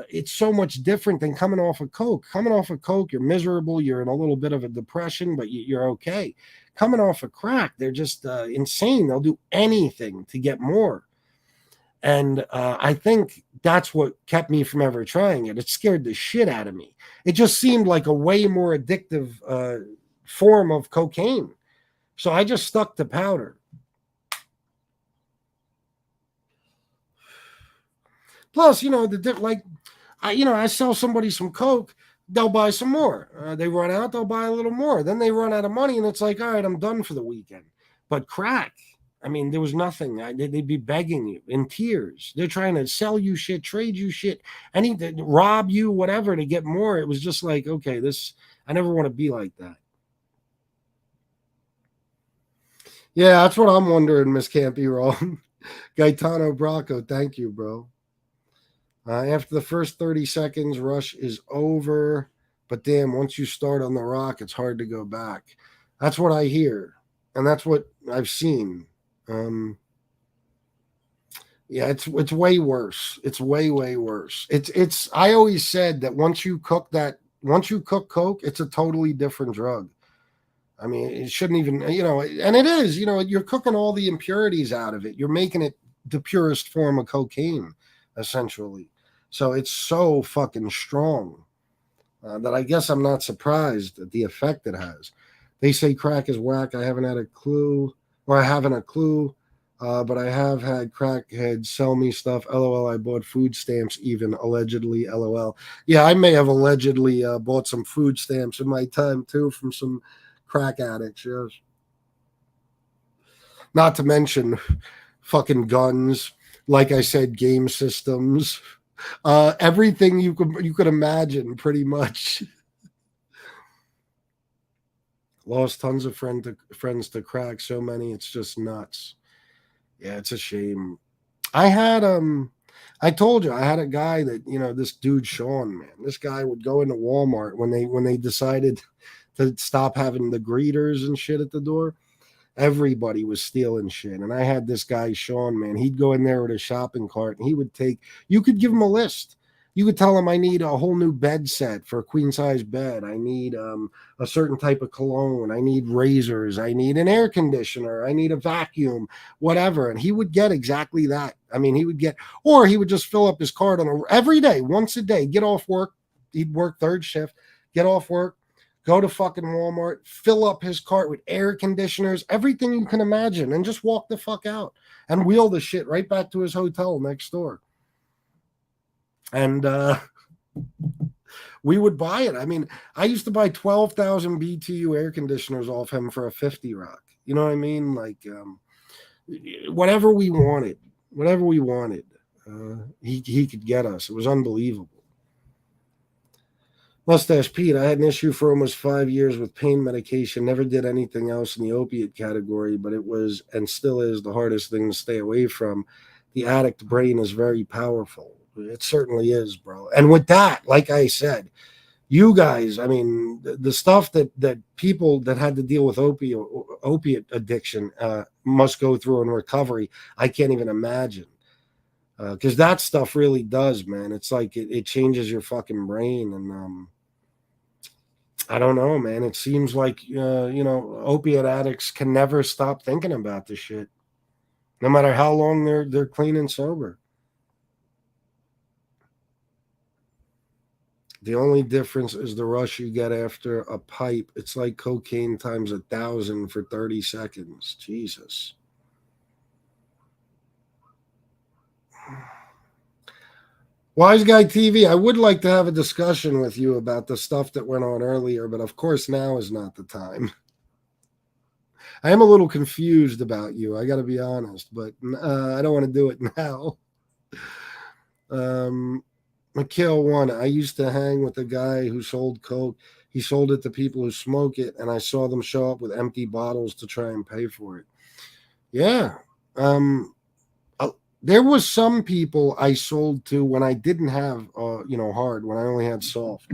it's so much different than coming off of coke. Coming off of coke, you're miserable, you're in a little bit of a depression, but you're okay. Coming off of crack, they're just insane. They'll do anything to get more. And I think that's what kept me from ever trying it. It scared the shit out of me. It just seemed like a way more addictive form of cocaine. So I just stuck to powder. Plus, I sell somebody some coke. they'll buy some more. They run out, they'll buy a little more. Then they run out of money, and it's like, all right, I'm done for the weekend. But crack, I mean, there was nothing. They'd be begging you in tears. They're trying to sell you shit, trade you shit, anything, rob you, whatever, to get more. It was just like, okay, this. I never want to be like that. Yeah, that's what I'm wondering, Miss Can't Be Wrong. Gaetano Bracco, thank you, bro. After the first 30 seconds, rush is over. But damn, once you start on the rock, it's hard to go back. That's what I hear. And that's what I've seen. Yeah, it's way worse. It's way worse. It's I always said that once you cook coke, it's a totally different drug. I mean, it shouldn't even, and it is, you're cooking all the impurities out of it. You're making it the purest form of cocaine, essentially. So it's so fucking strong that I guess I'm not surprised at the effect it has. They say crack is whack. I haven't had a clue, or I haven't a clue, but I have had crackheads sell me stuff. LOL, I bought food stamps even, allegedly, LOL. Yeah, I may have allegedly bought some food stamps in my time, too, from some crack addicts, yes. Not to mention fucking guns, like I said, game systems, everything you could imagine, pretty much. Lost tons of friends to crack. So many, it's just nuts. Yeah, it's a shame. I had I told you I had a guy that this dude Sean, man. This guy would go into Walmart when they decided to stop having the greeters and shit at the door. Everybody was stealing shit. And I had this guy, Sean, man. He'd go in there with a shopping cart and he would you could give him a list. You could tell him, I need a whole new bed set for a queen size bed. I need a certain type of cologne. I need razors. I need an air conditioner. I need a vacuum, whatever. And he would get exactly that. I mean, or he would just fill up his cart every day, once a day, get off work. He'd work third shift, get off work, go to fucking Walmart, fill up his cart with air conditioners, everything you can imagine, and just walk the fuck out and wheel the shit right back to his hotel next door. And we would buy it. I mean, I used to buy 12,000 BTU air conditioners off him for a 50 rock. You know what I mean? Like, whatever we wanted, he could get us. It was unbelievable. Mustache Pete, I had an issue for almost 5 years with pain medication. Never did anything else in the opiate category, but it was and still is the hardest thing to stay away from. The addict brain is very powerful. It certainly is, bro. And with that, like I said, you guys, I mean, the stuff that people that had to deal with opiate addiction must go through in recovery, I can't even imagine. Because that stuff really does, man. It's like it changes your fucking brain, and I don't know, man. It seems like opiate addicts can never stop thinking about this shit, no matter how long they're clean and sober. The only difference is the rush you get after a pipe. It's like cocaine times 1,000 for 30 seconds. Jesus. Wise Guy TV, I would like to have a discussion with you about the stuff that went on earlier, but of course now is not the time. I am a little confused about you, I got to be honest, but I don't want to do it now. McHale 1, I used to hang with a guy who sold coke. He sold it to people who smoke it, and I saw them show up with empty bottles to try and pay for it. Yeah. There was some people I sold to when I didn't have, hard, when I only had soft.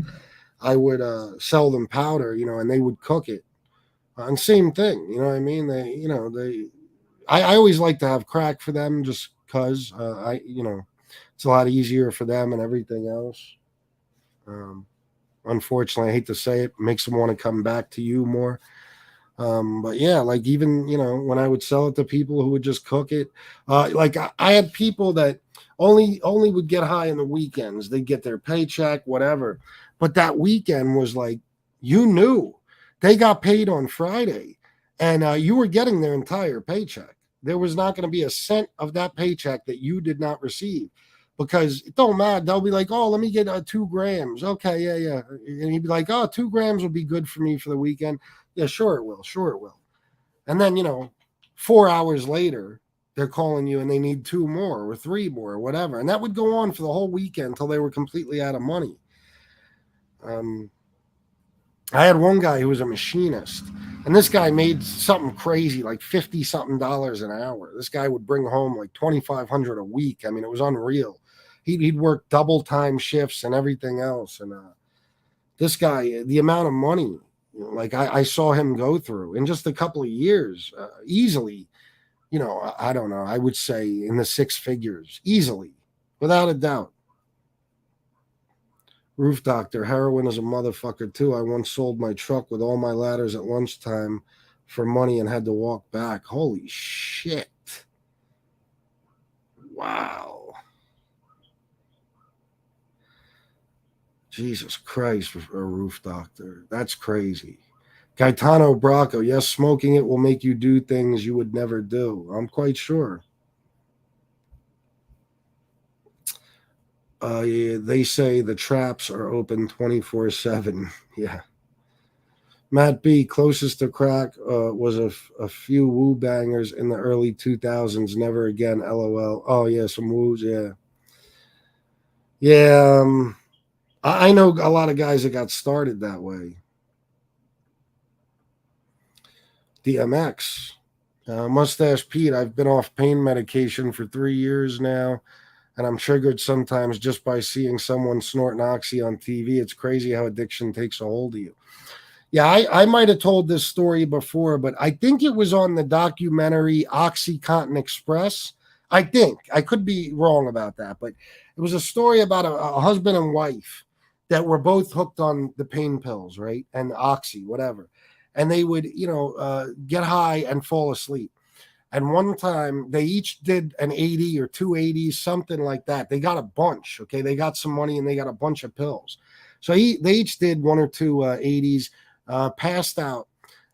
I would sell them powder, and they would cook it. And same thing, you know what I mean? I always like to have crack for them just because it's a lot easier for them and everything else. Unfortunately, I hate to say it, makes them want to come back to you more. But yeah, like even, when I would sell it to people who would just cook it, like I had people that only would get high on the weekends. They'd get their paycheck, whatever. But that weekend was like, you knew they got paid on Friday and you were getting their entire paycheck. There was not going to be a cent of that paycheck that you did not receive because it don't matter. They'll be like, oh, let me get 2 grams. Okay, yeah. And he'd be like, oh, 2 grams will be good for me for the weekend. Yeah, sure it will. Sure it will. And then, 4 hours later, they're calling you and they need 2 more or 3 more or whatever. And that would go on for the whole weekend until they were completely out of money. I had one guy who was a machinist, and this guy made something crazy, like 50 something dollars an hour. This guy would bring home like 2,500 a week. I mean, it was unreal. He'd work double time shifts and everything else. And this guy, the amount of money, like I saw him go through in just a couple of years, easily, I don't know, I would say in the 6 figures, easily, without a doubt. Roof Doctor, heroin is a motherfucker too. I once sold my truck with all my ladders at lunchtime for money and had to walk back. Holy shit. Wow. Jesus Christ, a Roof Doctor. That's crazy. Gaetano Bracco, yes, smoking it will make you do things you would never do. I'm quite sure. Yeah, they say the traps are open 24/7. Yeah. Matt B, closest to crack was a few woo bangers in the early 2000s. Never again, LOL. Oh, yeah, some woos, yeah. Yeah, I know a lot of guys that got started that way. DMX. Mustache Pete, I've been off pain medication for 3 years now, and I'm triggered sometimes just by seeing someone snorting oxy on TV. It's crazy how addiction takes a hold of you. Yeah, I might have told this story before, but I think it was on the documentary OxyContin Express. I think. I could be wrong about that, but it was a story about a husband and wife that were both hooked on the pain pills, right? And oxy, whatever. And they would, get high and fall asleep. And one time they each did an 80 or 280s, something like that. They got a bunch, okay? They got some money and they got a bunch of pills. So they each did 1 or 2 80s, passed out.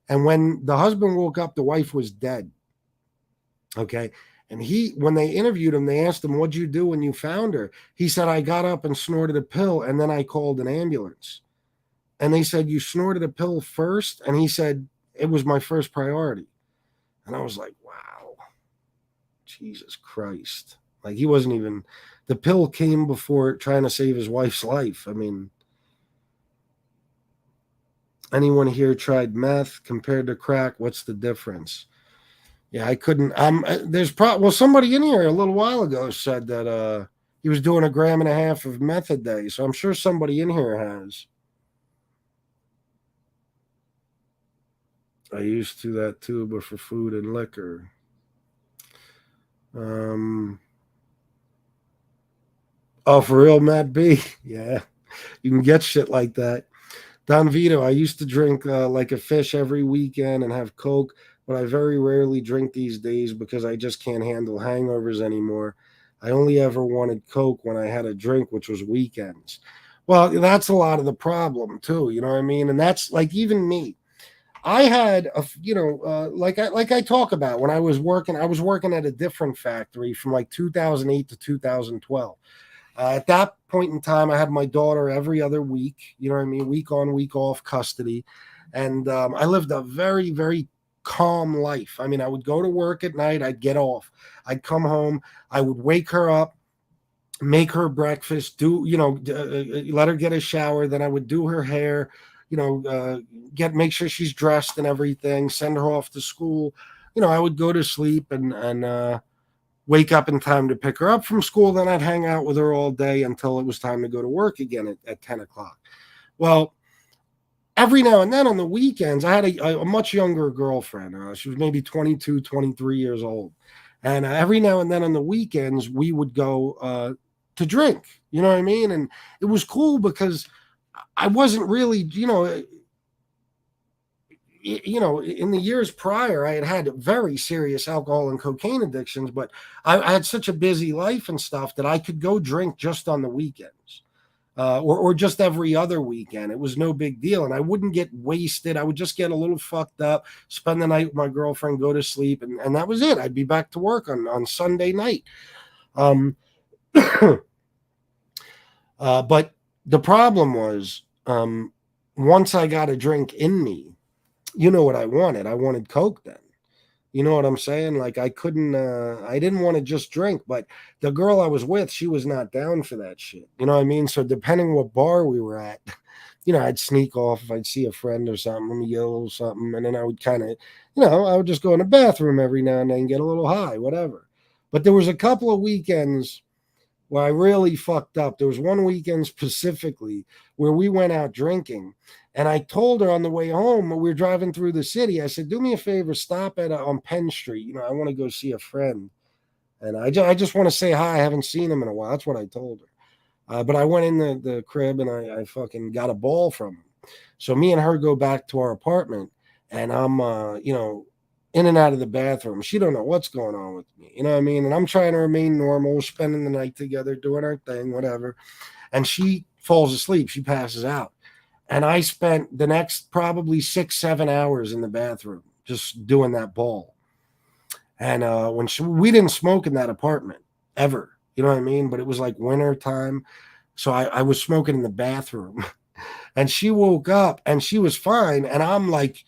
And when the husband woke up, the wife was dead. Okay. And when they interviewed him, they asked him, what'd you do when you found her? He said, I got up and snorted a pill and then I called an ambulance. And they said, you snorted a pill first? And he said, it was my first priority. And I was like, wow, Jesus Christ. Like he wasn't even, the pill came before trying to save his wife's life. I mean, anyone here tried meth compared to crack? What's the difference? Yeah, I couldn't. Somebody in here a little while ago said that he was doing 1.5 grams of meth a day. So I'm sure somebody in here has. I used to that too, but for food and liquor. Oh, for real, Matt B? Yeah, you can get shit like that. Don Vito, I used to drink like a fish every weekend and have Coke, but I very rarely drink these days because I just can't handle hangovers anymore. I only ever wanted Coke when I had a drink, which was weekends. Well, that's a lot of the problem too. You know what I mean? And that's like even me. I had like I talk about when I was working at a different factory from like 2008 to 2012. At that point in time, I had my daughter every other week, you know what I mean? Week on, week off custody. And I lived a very, very calm life. I mean, I would go to work at night, I'd get off, I'd come home, I would wake her up, make her breakfast, let her get a shower. Then I would do her hair, make sure she's dressed and everything, send her off to school. I would go to sleep and wake up in time to pick her up from school. Then I'd hang out with her all day until it was time to go to work again at 10 o'clock. Well, every now and then on the weekends, I had a much younger girlfriend. She was maybe 22, 23 years old. And every now and then on the weekends, we would go to drink, you know what I mean? And it was cool because I wasn't really, in the years prior, I had very serious alcohol and cocaine addictions, but I had such a busy life and stuff that I could go drink just on the weekends or just every other weekend. It was no big deal. And I wouldn't get wasted. I would just get a little fucked up, spend the night with my girlfriend, go to sleep. And that was it. I'd be back to work on Sunday night. But the problem was, once I got a drink in me, you know what I wanted? I wanted Coke then. You know what I'm saying? Like I couldn't, I didn't want to just drink, but the girl I was with, she was not down for that shit. You know what I mean? So depending what bar we were at, I'd sneak off if I'd see a friend or something, let me get a little something, and then I would kind of, I would just go in the bathroom every now and then, get a little high, whatever. But there was a couple of weekends where I really fucked up. There was one weekend specifically where we went out drinking, and I told her on the way home when we were driving through the city, I said, "Do me a favor, stop at on Penn Street. I want to go see a friend, and I just want to say hi. I haven't seen him in a while." That's what I told her. But I went in the crib and I fucking got a ball from him. So me and her go back to our apartment, and I'm in and out of the bathroom. She don't know what's going on with me. You know what I mean? And I'm trying to remain normal, spending the night together, doing our thing, whatever. And she falls asleep. She passes out. And I spent the next probably 6, 7 hours in the bathroom just doing that ball. And we didn't smoke in that apartment ever. You know what I mean? But it was like winter time. So I was smoking in the bathroom. And she woke up and she was fine. And I'm like,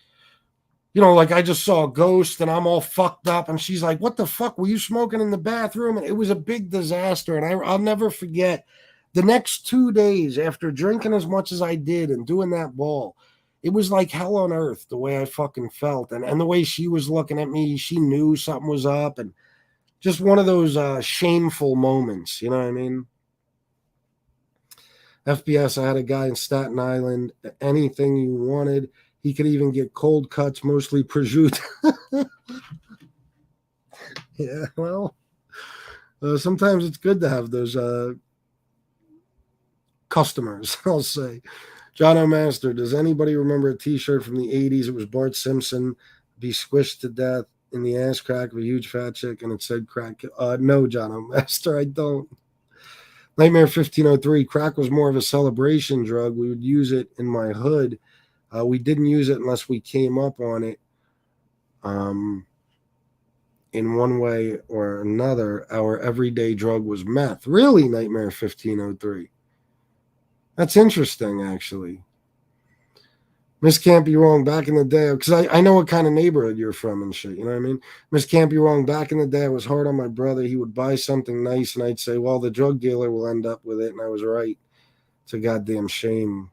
like I just saw a ghost and I'm all fucked up. And she's like, "What the fuck? Were you smoking in the bathroom?" And it was a big disaster. And I'll never forget the next 2 days after drinking as much as I did and doing that ball. It was like hell on earth the way I fucking felt. And the way she was looking at me, she knew something was up. And just one of those shameful moments. You know what I mean? FBS, I had a guy in Staten Island, anything you wanted. He could even get cold cuts, mostly prosciutto. Yeah, well, sometimes it's good to have those customers, I'll say. John O'Master, does anybody remember a t-shirt from the 80s? It was Bart Simpson, be squished to death in the ass crack of a huge fat chick, and it said crack. No, John O'Master, I don't. Nightmare 1503, crack was more of a celebration drug. We would use it in my hood. We didn't use it unless we came up on it in one way or another. Our everyday drug was meth. Really, Nightmare 1503? That's interesting, actually. Miss Can't Be Wrong, back in the day, because I know what kind of neighborhood you're from and shit, you know what I mean? Miss Can't Be Wrong, back in the day, I was hard on my brother. He would buy something nice, and I'd say, "Well, the drug dealer will end up with it," and I was right. It's a goddamn shame.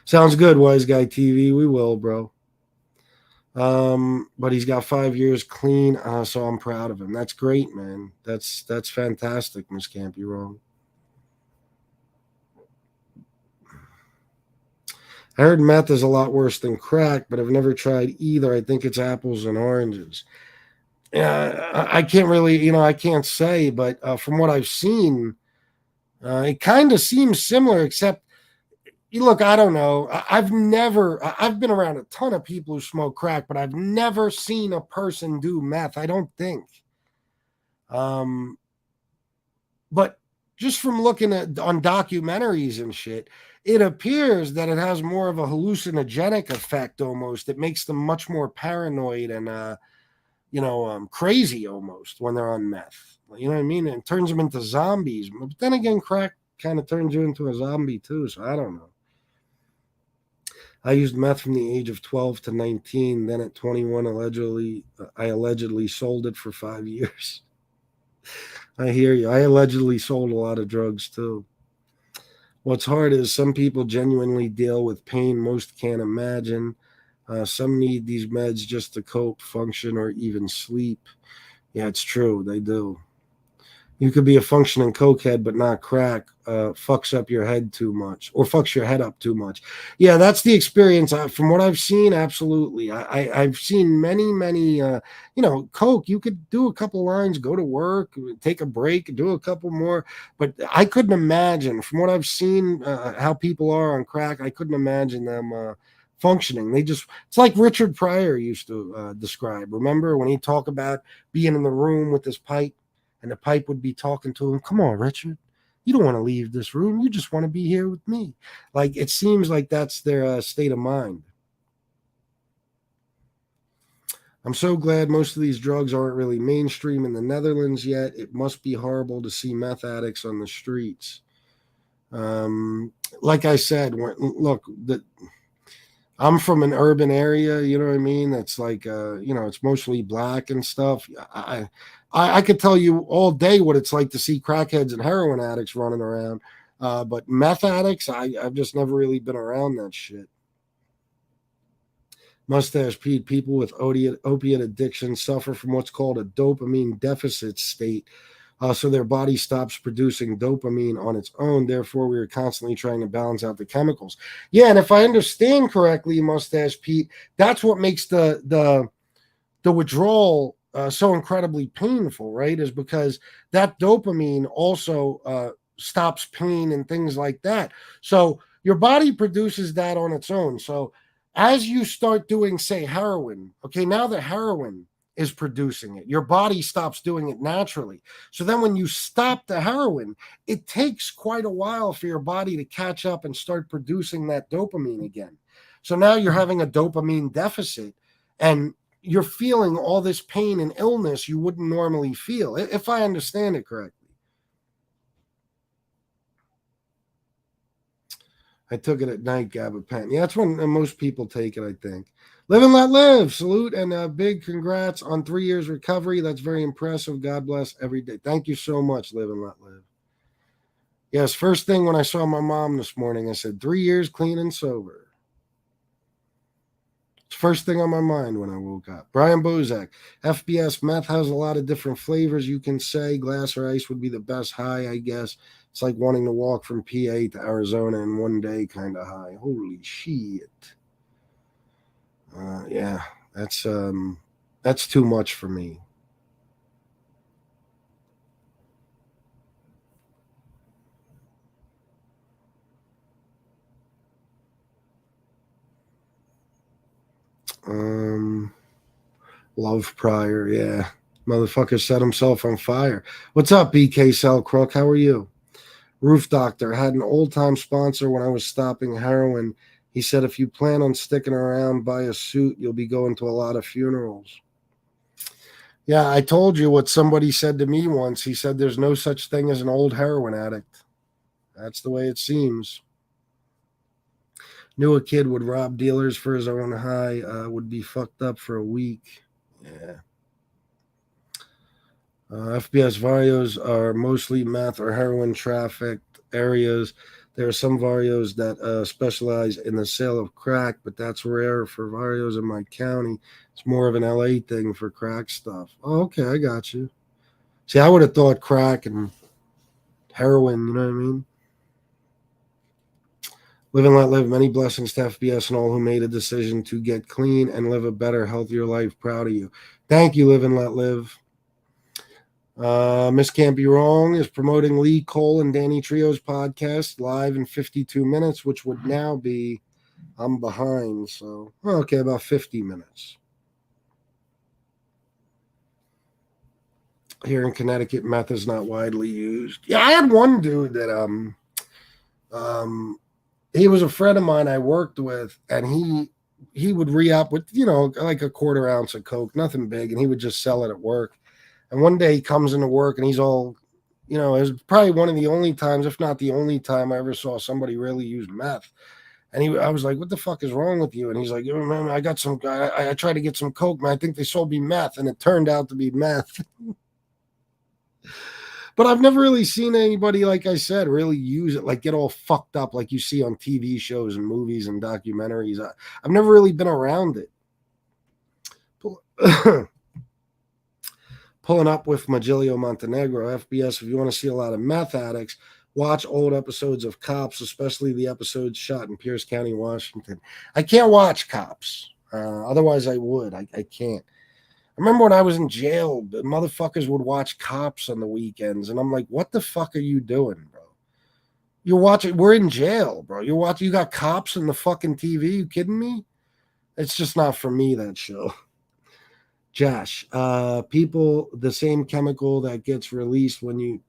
Sounds good, Wise Guy TV. We will, bro. But he's got 5 years clean, so I'm proud of him. That's great, man. That's fantastic, Miss Can't Be Wrong. I heard meth is a lot worse than crack, but I've never tried either. I think it's apples and oranges. Yeah, I can't really, I can't say, but from what I've seen, it kind of seems similar, except you look, I don't know. I've been around a ton of people who smoke crack, but I've never seen a person do meth. I don't think. Um, but just from looking at on documentaries and shit, it appears that it has more of a hallucinogenic effect almost. It makes them much more paranoid and crazy almost when they're on meth. You know what I mean? It turns them into zombies. But then again, crack kind of turns you into a zombie too. So I don't know. I used meth from the age of 12 to 19. Then at 21, I allegedly sold it for 5 years. I hear you. I allegedly sold a lot of drugs too. What's hard is some people genuinely deal with pain most can't imagine. Some need these meds just to cope, function, or even sleep. Yeah, it's true. They do. You could be a functioning cokehead, but not crack. Fucks up your head too much, or fucks your head up too much. Yeah, that's the experience. From what I've seen, absolutely. I've seen many. Coke. You could do a couple lines, go to work, take a break, do a couple more. But I couldn't imagine, from what I've seen, how people are on crack. I couldn't imagine them functioning. It's like Richard Pryor used to describe. Remember when he talked about being in the room with his pipe? And the pipe would be talking to him, "Come on, Richard. You don't want to leave this room. You just want to be here with me." Like, it seems like that's their state of mind. I'm so glad most of these drugs aren't really mainstream in the Netherlands yet. It must be horrible to see meth addicts on the streets. Like I said, look, I'm from an urban area, you know what I mean? That's like, it's mostly black and stuff. I could tell you all day what it's like to see crackheads and heroin addicts running around. But meth addicts, I've just never really been around that shit. Mustache Pete, people with opiate addiction suffer from what's called a dopamine deficit state. So their body stops producing dopamine on its own. Therefore, we are constantly trying to balance out the chemicals. Yeah, and if I understand correctly, Mustache Pete, that's what makes the withdrawal so incredibly painful, right? Is because that dopamine also stops pain and things like that. So your body produces that on its own. So as you start doing, say, heroin, okay, now the heroin is producing it. Your body stops doing it naturally. So then when you stop the heroin, it takes quite a while for your body to catch up and start producing that dopamine again. So now you're having a dopamine deficit, and you're feeling all this pain and illness you wouldn't normally feel, if I understand it correctly. I took it at night, gabapentin. Yeah, that's when most people take it, I think. Live and let live. Salute and a big congrats on 3 years recovery. That's very impressive. God bless every day. Thank you so much, Live and let live. Yes, first thing when I saw my mom this morning, I said, 3 years clean and sober. It's first thing on my mind when I woke up. Brian Bozak, FBS meth has a lot of different flavors. You can say glass or ice would be the best high, I guess. It's like wanting to walk from PA to Arizona in one day kind of high. Holy shit. Yeah, that's too much for me. Um, Love Pryor, yeah. Motherfucker set himself on fire. What's up, BK Cell Crook? How are you? Roof Doctor had an old time sponsor when I was stopping heroin. He said, if you plan on sticking around, buy a suit. You'll be going to a lot of funerals. Yeah, I told you what somebody said to me once. He said, there's no such thing as an old heroin addict. That's the way it seems. Knew a kid would rob dealers for his own high, would be fucked up for a week. Yeah. FBS varios are mostly meth or heroin trafficked areas. There are some varios that specialize in the sale of crack, but that's rare for varios in my county. It's more of an LA thing for crack stuff. Oh, okay, I got you. See, I would have thought crack and heroin, you know what I mean? Live and let live. Many blessings to FBS and all who made a decision to get clean and live a better, healthier life. Proud of you. Thank you, Live and Let Live. Miss Can't Be Wrong is promoting Lee Cole and Danny Trio's podcast live in 52 minutes, which would now be, I'm behind, so okay, about 50 minutes. Here in Connecticut, meth is not widely used. Yeah, I had one dude that he was a friend of mine I worked with, and he would re-up with, like a quarter ounce of coke, nothing big, and he would just sell it at work. And one day he comes into work and he's all, it was probably one of the only times, if not the only time, I ever saw somebody really use meth. And I was like, "What the fuck is wrong with you?" And he's like, "Oh, man, I got some guy. I tried to get some coke, man. I think they sold me meth, and it turned out to be meth." But I've never really seen anybody, like I said, really use it, like get all fucked up, like you see on TV shows and movies and documentaries. I've never really been around it. Pulling up with Magilio Montenegro, FBS. If you want to see a lot of meth addicts, watch old episodes of Cops, especially the episodes shot in Pierce County, Washington. I can't watch Cops. Otherwise, I would. I can't. I remember when I was in jail, the motherfuckers would watch Cops on the weekends, and I'm like, what the fuck are you doing, bro? You're watching, we're in jail, bro. You're watching, you got Cops on the fucking TV. You kidding me? It's just not for me, that show. Josh, people, the same chemical that gets released when you.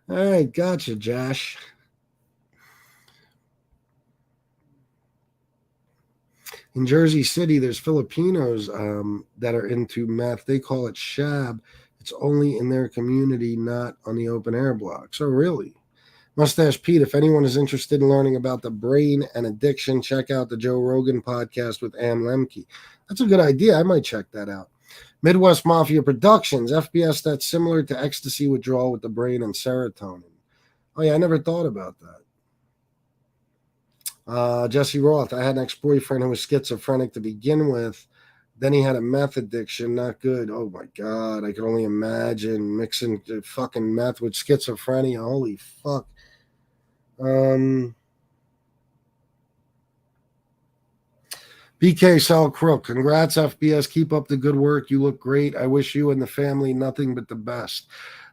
All right, gotcha, Josh. In Jersey City, there's Filipinos that are into meth. They call it shab. It's only in their community, not on the open air blocks. Oh, really? Mustache Pete, if anyone is interested in learning about the brain and addiction, check out the Joe Rogan podcast with Am Lemke. That's a good idea. I might check that out. Midwest Mafia Productions, FBS that's similar to ecstasy withdrawal with the brain and serotonin. Oh, yeah, I never thought about that. Jesse Roth, I had an ex-boyfriend who was schizophrenic to begin with. Then he had a meth addiction. Not good. Oh, my God. I can only imagine mixing fucking meth with schizophrenia. Holy fuck. BK Sal Crook, congrats, FBS. Keep up the good work. You look great. I wish you and the family nothing but the best.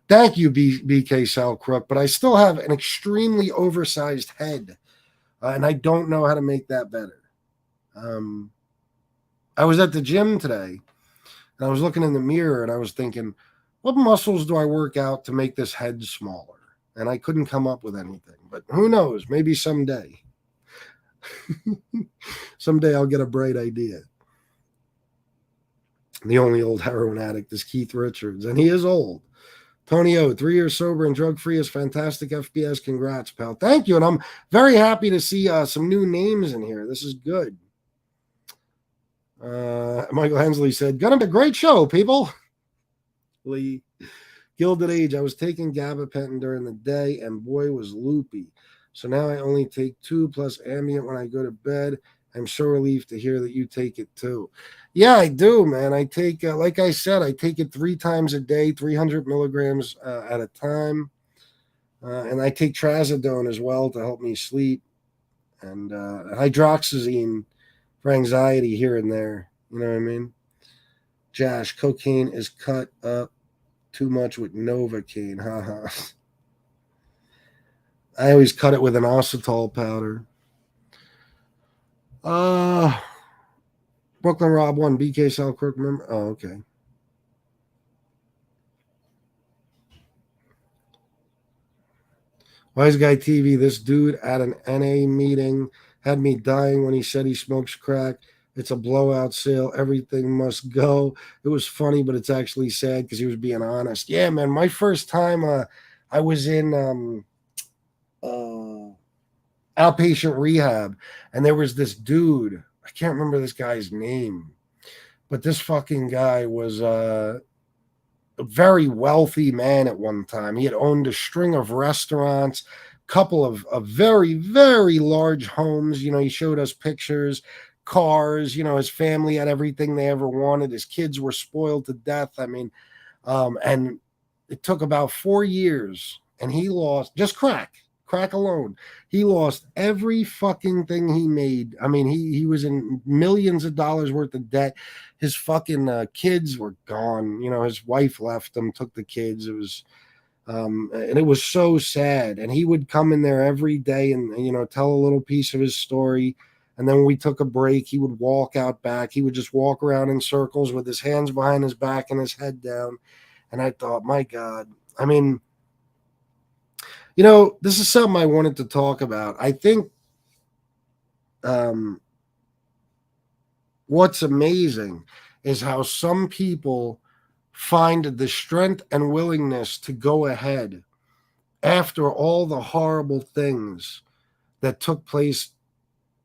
Thank you, BK Sal Crook, but I still have an extremely oversized head, and I don't know how to make that better. I was at the gym today, and I was looking in the mirror, and I was thinking, what muscles do I work out to make this head smaller? And I couldn't come up with anything, but who knows? Maybe someday. Someday I'll get a bright idea. The only old heroin addict is Keith Richards, and he is old. Tony O, 3 years sober and drug free is fantastic. FBS, congrats, pal. Thank you, and I'm very happy to see some new names in here. This is good. Michael Hensley said, "Gonna be a great show, people." Lee, Gilded Age. I was taking gabapentin during the day, and boy, was loopy. So now I only take 2 plus Ambien when I go to bed. I'm so relieved to hear that you take it too. Yeah, I do, man. I take, like I said, I take it 3 times a day, 300 milligrams at a time. And I take trazodone as well to help me sleep. And hydroxyzine for anxiety here and there. You know what I mean? Josh, cocaine is cut up too much with Novocaine. Haha. I always cut it with an inositol powder. Brooklyn Rob 1, BK Selkirk, remember? Oh, okay. Wise Guy TV, this dude at an NA meeting had me dying when he said he smokes crack. It's a blowout sale. Everything must go. It was funny, but it's actually sad because he was being honest. Yeah, man. My first time I was in outpatient rehab, and there was this dude. I can't remember this guy's name, but this fucking guy was a very wealthy man at one time. He had owned a string of restaurants, couple of very, very large homes. You know, he showed us pictures, cars. You know, his family had everything they ever wanted. His kids were spoiled to death. I mean, and it took about 4 years, and he lost just crack alone. He lost every fucking thing he made. I mean, he was in millions of dollars worth of debt. His fucking kids were gone. You know, his wife left him, took the kids. It was, and it was so sad. And he would come in there every day and you know, tell a little piece of his story. And then when we took a break, he would walk out back. He would just walk around in circles with his hands behind his back and his head down. And I thought, my God, I mean, you know, this is something I wanted to talk about. I think what's amazing is how some people find the strength and willingness to go ahead after all the horrible things that took place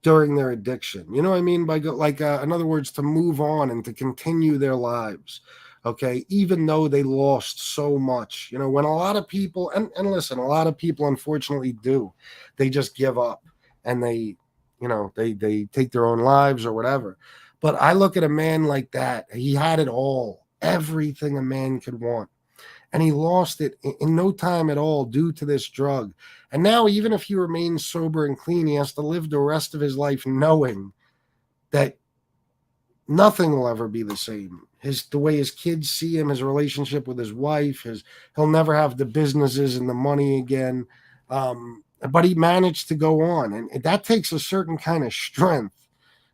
during their addiction. You know what I mean? In other words, to move on and to continue their lives. Okay, even though they lost so much, you know, when a lot of people, and listen, a lot of people unfortunately do, they just give up and they, you know, they take their own lives or whatever. But I look at a man like that. He had it all, everything a man could want, and he lost it in no time at all due to this drug. And now, even if he remains sober and clean, he has to live the rest of his life knowing that nothing will ever be the same. The way his kids see him, his relationship with his wife, he'll never have the businesses and the money again. But he managed to go on, and that takes a certain kind of strength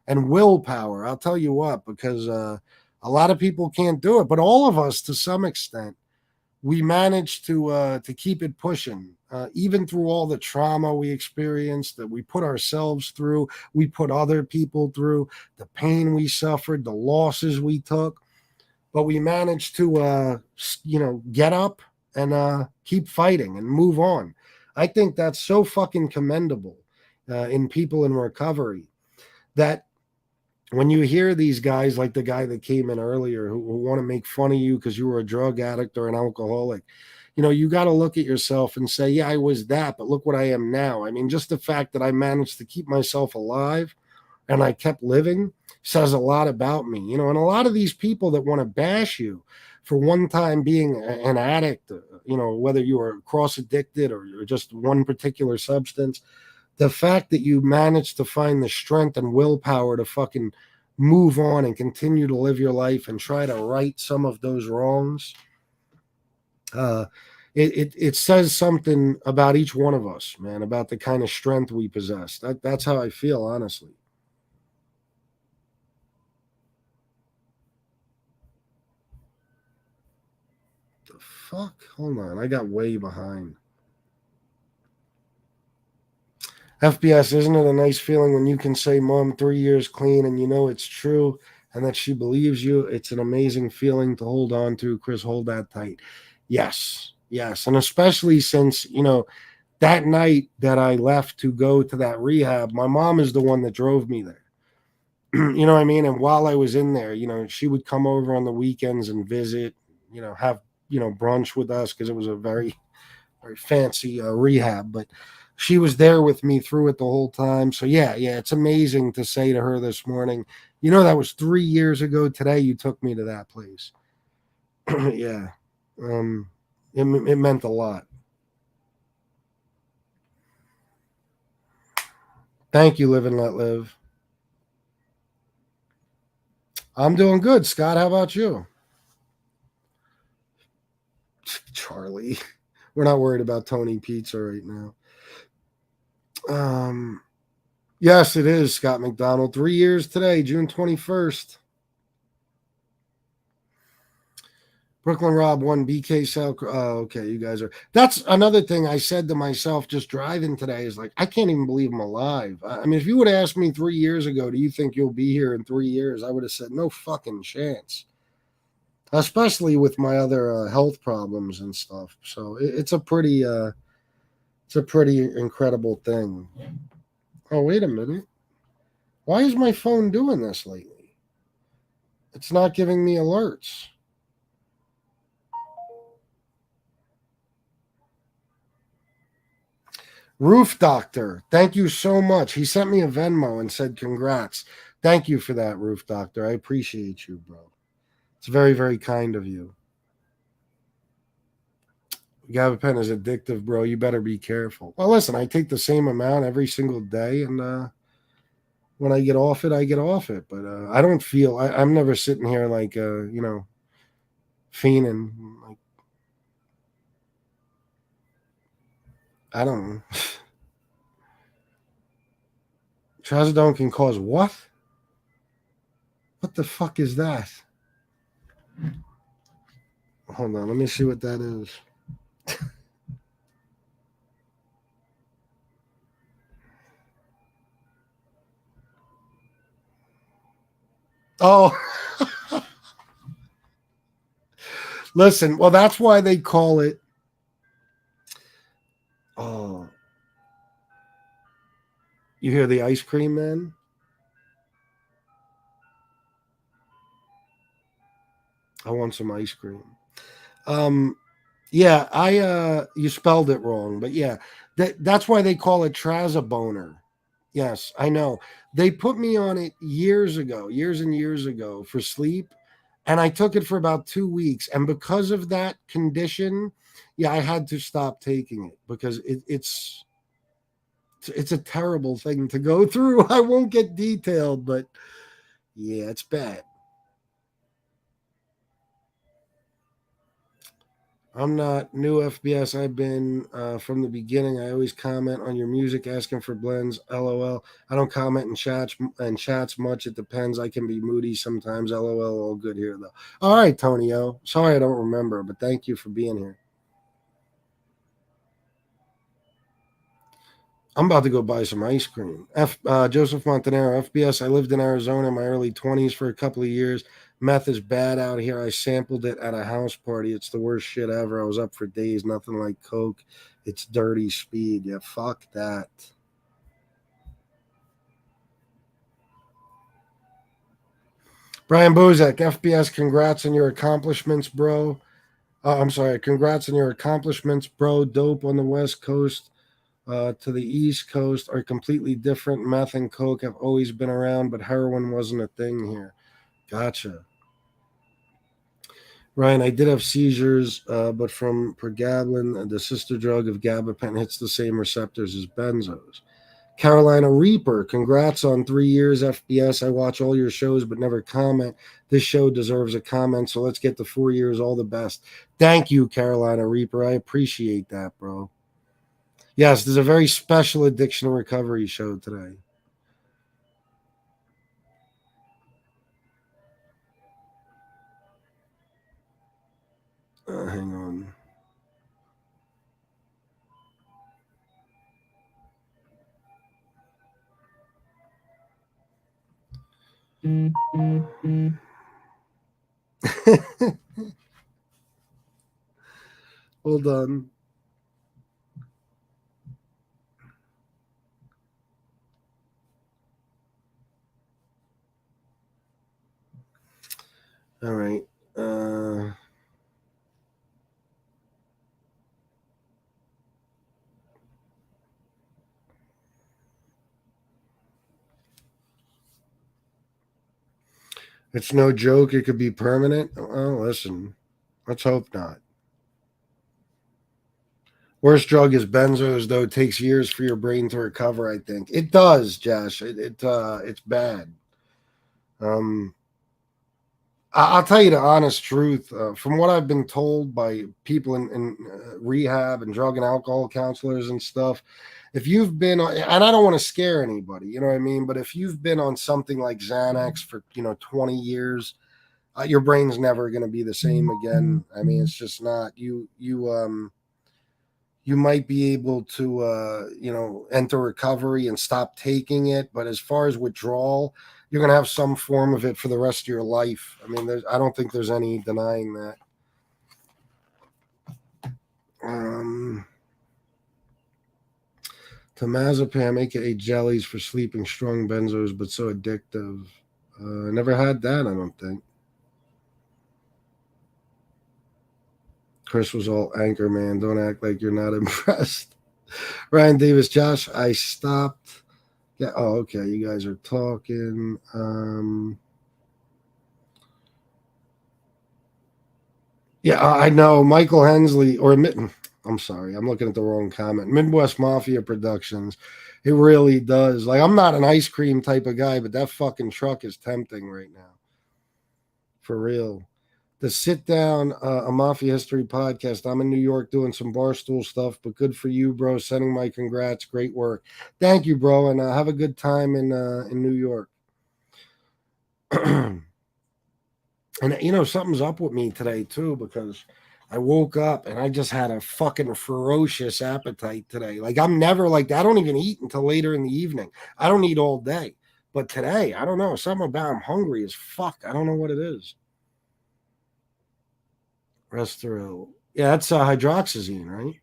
and willpower. I'll tell you what, because a lot of people can't do it, but all of us, to some extent, we managed to keep it pushing, even through all the trauma we experienced, that we put ourselves through, we put other people through, the pain we suffered, the losses we took. but we managed to get up and keep fighting and move on. I think that's so fucking commendable in people in recovery, that when you hear these guys like the guy that came in earlier who want to make fun of you because you were a drug addict or an alcoholic, you got to look at yourself and say, yeah, I was that, but look what I am now. I mean, just the fact that I managed to keep myself alive and I kept living says a lot about me. And a lot of these people that want to bash you for one time being an addict, whether you are cross addicted or just one particular substance, the fact that you managed to find the strength and willpower to fucking move on and continue to live your life and try to right some of those wrongs, uh, it says something about each one of us, man, about the kind of strength we possess. That's how I feel, honestly. The fuck? Hold on, I got way behind. FBS, isn't it a nice feeling when you can say, Mom, 3 years clean, and you know it's true and that she believes you? It's an amazing feeling to hold on to. Chris, hold that tight. Yes, yes. And especially since, that night that I left to go to that rehab, my mom is the one that drove me there. You know what I mean? And while I was in there, she would come over on the weekends and visit, have, brunch with us because it was a very, very fancy rehab. But she was there with me through it the whole time. So yeah, yeah, it's amazing to say to her this morning, that was 3 years ago today. You took me to that place. Yeah, um, it meant a lot. Thank you, Live and Let Live. I'm doing good, Scott. How about you? Charlie. We're not worried about Tony Pizza right now. Um, yes, it is Scott McDonald. 3 years today, June 21st. Brooklyn Rob one BK Sal. Oh, okay, you guys are. That's another thing I said to myself just driving today is like, I can't even believe I'm alive. I mean, if you would have asked me 3 years ago, do you think you'll be here in 3 years? I would have said no fucking chance. Especially with my other health problems and stuff. So it's a pretty incredible thing. Oh, wait a minute. Why is my phone doing this lately? It's not giving me alerts. Roof Doctor, thank you so much. He sent me a Venmo and said, congrats. Thank you for that, Roof Doctor. I appreciate you, bro. It's very, very kind of you. Gabapen is addictive, bro. You better be careful. Well, listen, I take the same amount every single day, and when I get off it, I get off it. But I don't feel, I'm never sitting here like, fiending. Like, I don't know. Trazodone can cause what? What the fuck is that? Hold on, let me see what that is. Oh, listen. Well, that's why they call it. Oh, you hear the ice cream man? I want some ice cream. Um, yeah, I you spelled it wrong, but yeah, that's why they call it Trazaboner. Yes, I know. They put me on it years ago, years and years ago for sleep, and I took it for about 2 weeks. And because of that condition, yeah, I had to stop taking it because it's a terrible thing to go through. I won't get detailed, but yeah, it's bad. I'm not new FBS. I've been from the beginning. I always comment on your music, asking for blends. LOL. I don't comment in chats much. It depends. I can be moody sometimes. LOL. All good here though. All right, Tonio. Sorry I don't remember, but thank you for being here. I'm about to go buy some ice cream. Joseph Montanero, FBS. I lived in Arizona in my early 20s for a couple of years. Meth is bad out here. I sampled it at a house party. It's the worst shit ever. I was up for days. Nothing like coke. It's dirty speed. Yeah, fuck that. Brian Bozak, FBS, congrats on your accomplishments, bro. I'm sorry, congrats on your accomplishments, bro. Dope on the West Coast to the East Coast are completely different. Meth and coke have always been around, but heroin wasn't a thing here. Gotcha. Ryan, I did have seizures, but from pregabalin, the sister drug of gabapentin hits the same receptors as benzos. Carolina Reaper, congrats on 3 years FBS. I watch all your shows but never comment. This show deserves a comment, so let's get to 4 years. All the best. Thank you, Carolina Reaper. I appreciate that, bro. Yes, there's a very special addiction recovery show today. Hang on. Hold on. All right. It's no joke. It could be permanent. Oh, listen. Let's hope not. Worst drug is benzos, though. It takes years for your brain to recover. I think it does, Josh. It's bad. Um, I'll tell you the honest truth. From what I've been told by people in rehab and drug and alcohol counselors and stuff, if you've been on, and I don't want to scare anybody, you know what I mean, but if you've been on something like Xanax for 20 years, your brain's never going to be the same again. I mean, it's just not. You might be able to enter recovery and stop taking it, but as far as withdrawal, you're going to have some form of it for the rest of your life. I mean, I don't think there's any denying that. Temazepam, aka jellies for sleeping, strong benzos, but so addictive. Never had that, I don't think. Chris was all anchor man. Don't act like you're not impressed. Ryan Davis, Josh, I stopped. Yeah. Oh, okay. You guys are talking. Yeah, I know. Michael Hensley, or I'm sorry, I'm looking at the wrong comment. Midwest Mafia Productions. It really does. Like, I'm not an ice cream type of guy, but that fucking truck is tempting right now. For real. The Sit Down, a Mafia History podcast. I'm in New York doing some barstool stuff, but good for you, bro. Sending my congrats. Great work. Thank you, bro, and have a good time in New York. And something's up with me today too, because I woke up and I just had a fucking ferocious appetite today. Like, I'm never like that. I don't even eat until later in the evening. I don't eat all day. But today, I don't know. Something about I'm hungry as fuck. I don't know what it is. Restoril. Yeah, that's hydroxyzine, right?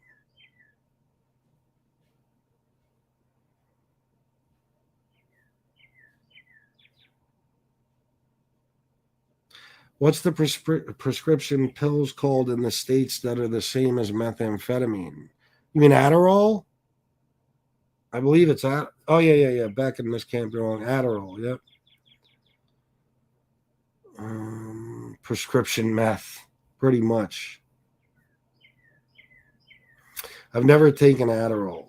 What's the prescription pills called in the states that are the same as methamphetamine? You mean Adderall? I believe it's Oh, yeah. Back in this camp, they're wrong. Adderall. Yep. Prescription meth, pretty much. I've never taken Adderall.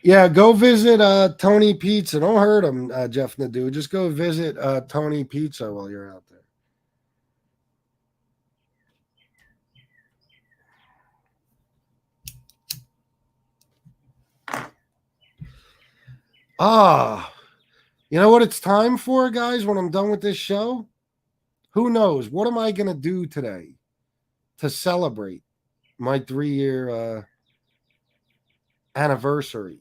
Yeah, go visit Tony Pizza. Don't hurt him, Jeff Nadeau. Just go visit Tony Pizza while you're out there. Ah, you know what it's time for, guys, when I'm done with this show? Who knows? What am I going to do today to celebrate my 3 year? anniversary?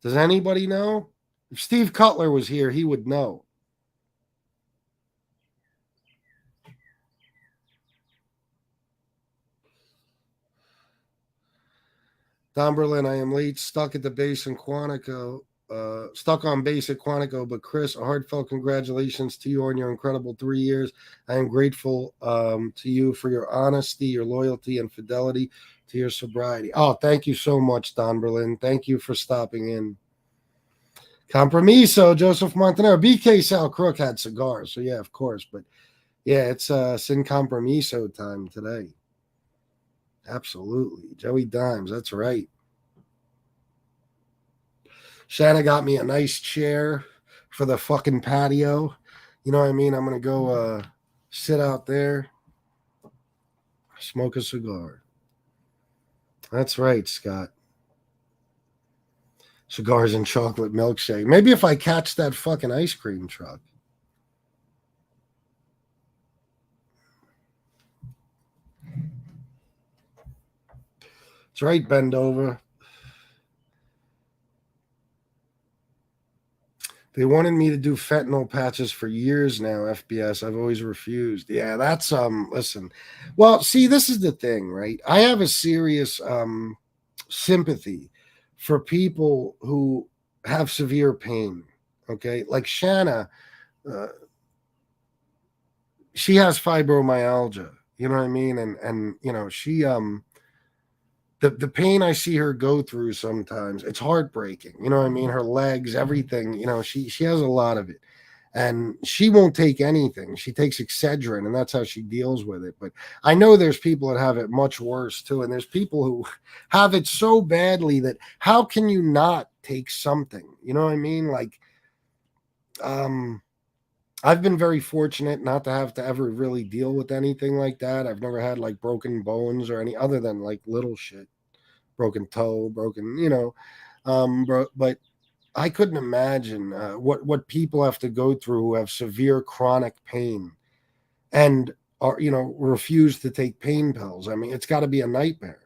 Does anybody know? If Steve Cutler was here, he would know. Don Berlin, I am late, stuck at the base in Quantico. Stuck on base at Quantico, but Chris, a heartfelt congratulations to you on your incredible 3 years. I am grateful to you for your honesty, your loyalty, and fidelity to your sobriety. Oh, thank you so much, Don Berlin. Thank you for stopping in. Compromiso, Joseph Montanero. BK Sal Crook had cigars, so yeah, of course. But yeah, it's Sin Compromiso time today. Absolutely. Joey Dimes, that's right. Shanna got me a nice chair for the fucking patio. You know what I mean? I'm going to go sit out there, smoke a cigar. That's right, Scott. Cigars and chocolate milkshake. Maybe if I catch that fucking ice cream truck. That's right, bend over. They wanted me to do fentanyl patches for years now, FBS. I've always refused. Yeah, that's listen. Well, see, this is the thing, right? I have a serious sympathy for people who have severe pain. Okay? Like Shanna, uh, she has fibromyalgia. You know what I mean? And you know, she the pain I see her go through sometimes, it's heartbreaking. You know what I mean? Her legs, everything, you know, she has a lot of it. And she won't take anything. She takes Excedrin, and that's how she deals with it. But I know there's people that have it much worse too. And there's people who have it so badly that how can you not take something? You know what I mean? Like, I've been very fortunate not to have to ever really deal with anything like that. I've never had like broken bones or any other than like little shit, broken toe, broken, you know. But I couldn't imagine what people have to go through who have severe chronic pain and are, you know, refuse to take pain pills. I mean, it's got to be a nightmare.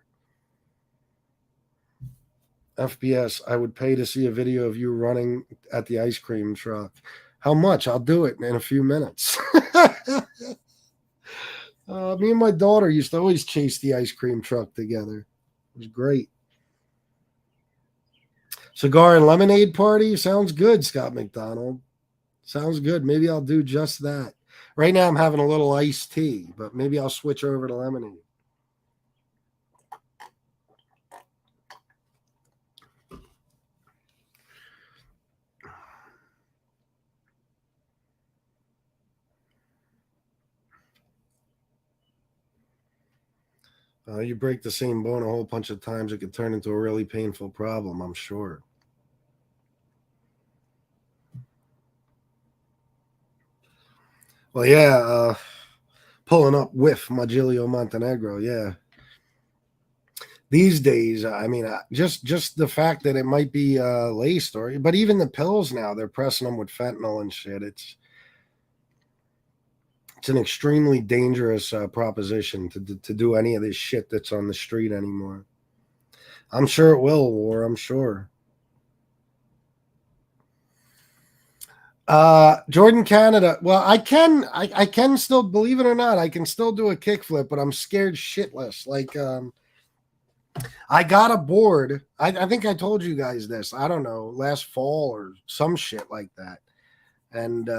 FBS, I would pay to see a video of you running at the ice cream truck. How much? I'll do it in a few minutes. Me and my daughter used to always chase the ice cream truck together. It was great. Cigar and lemonade party sounds good, Scott McDonald. Sounds good. Maybe I'll do just that. Right now, I'm having a little iced tea, but maybe I'll switch over to lemonade. You break the same bone a whole bunch of times, it could turn into a really painful problem, I'm sure. Well, yeah, pulling up with Magilio Montenegro, yeah. These days, I mean, just the fact that it might be laced, or but even the pills now, they're pressing them with fentanyl and shit. It's an extremely dangerous proposition to do any of this shit that's on the street anymore. I'm sure it will, War. I'm sure. Jordan Canada. Well, I can still, believe it or not, I can still do a kickflip, but I'm scared shitless. Like, I got a board. I think I told you guys this. I don't know, last fall or some shit like that. And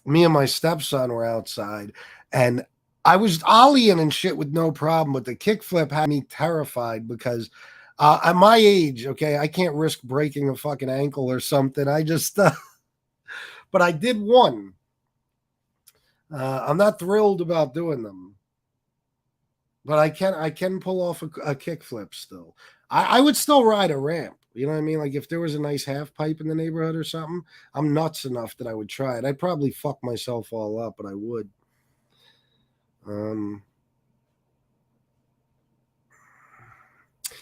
me and my stepson were outside, and I was ollieing and shit with no problem, but the kickflip had me terrified because at my age, okay, I can't risk breaking a fucking ankle or something. I just, but I did one. I'm not thrilled about doing them, but I can pull off a kickflip still. I would still ride a ramp. You know what I mean? Like if there was a nice half pipe in the neighborhood or something, I'm nuts enough that I would try it. I'd probably fuck myself all up, but I would. Um,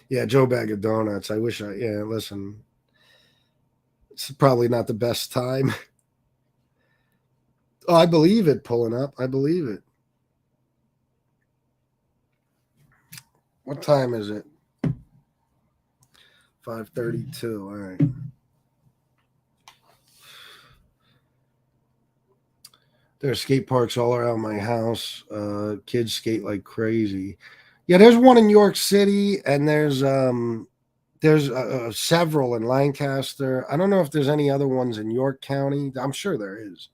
yeah, Joe Bag of Donuts. I wish I. Yeah, listen, it's probably not the best time. Oh, I believe it. Pulling up, I believe it. What time is it? 5:32. All right. There's skate parks all around my house. Kids skate like crazy. Yeah, there's one in York City, and there's several in Lancaster. I don't know if there's any other ones in York County. I'm sure there is.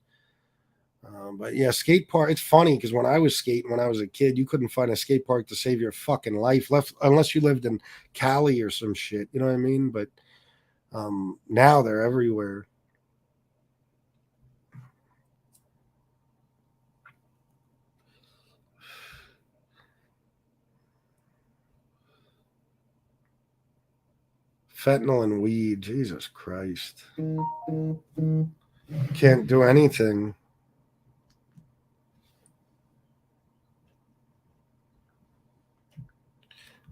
But yeah, skate park. It's funny because when I was skating when I was a kid, you couldn't find a skate park to save your fucking life, left unless you lived in Cali or some shit. You know what I mean? But now they're everywhere. Fentanyl and weed. Jesus Christ. Can't do anything.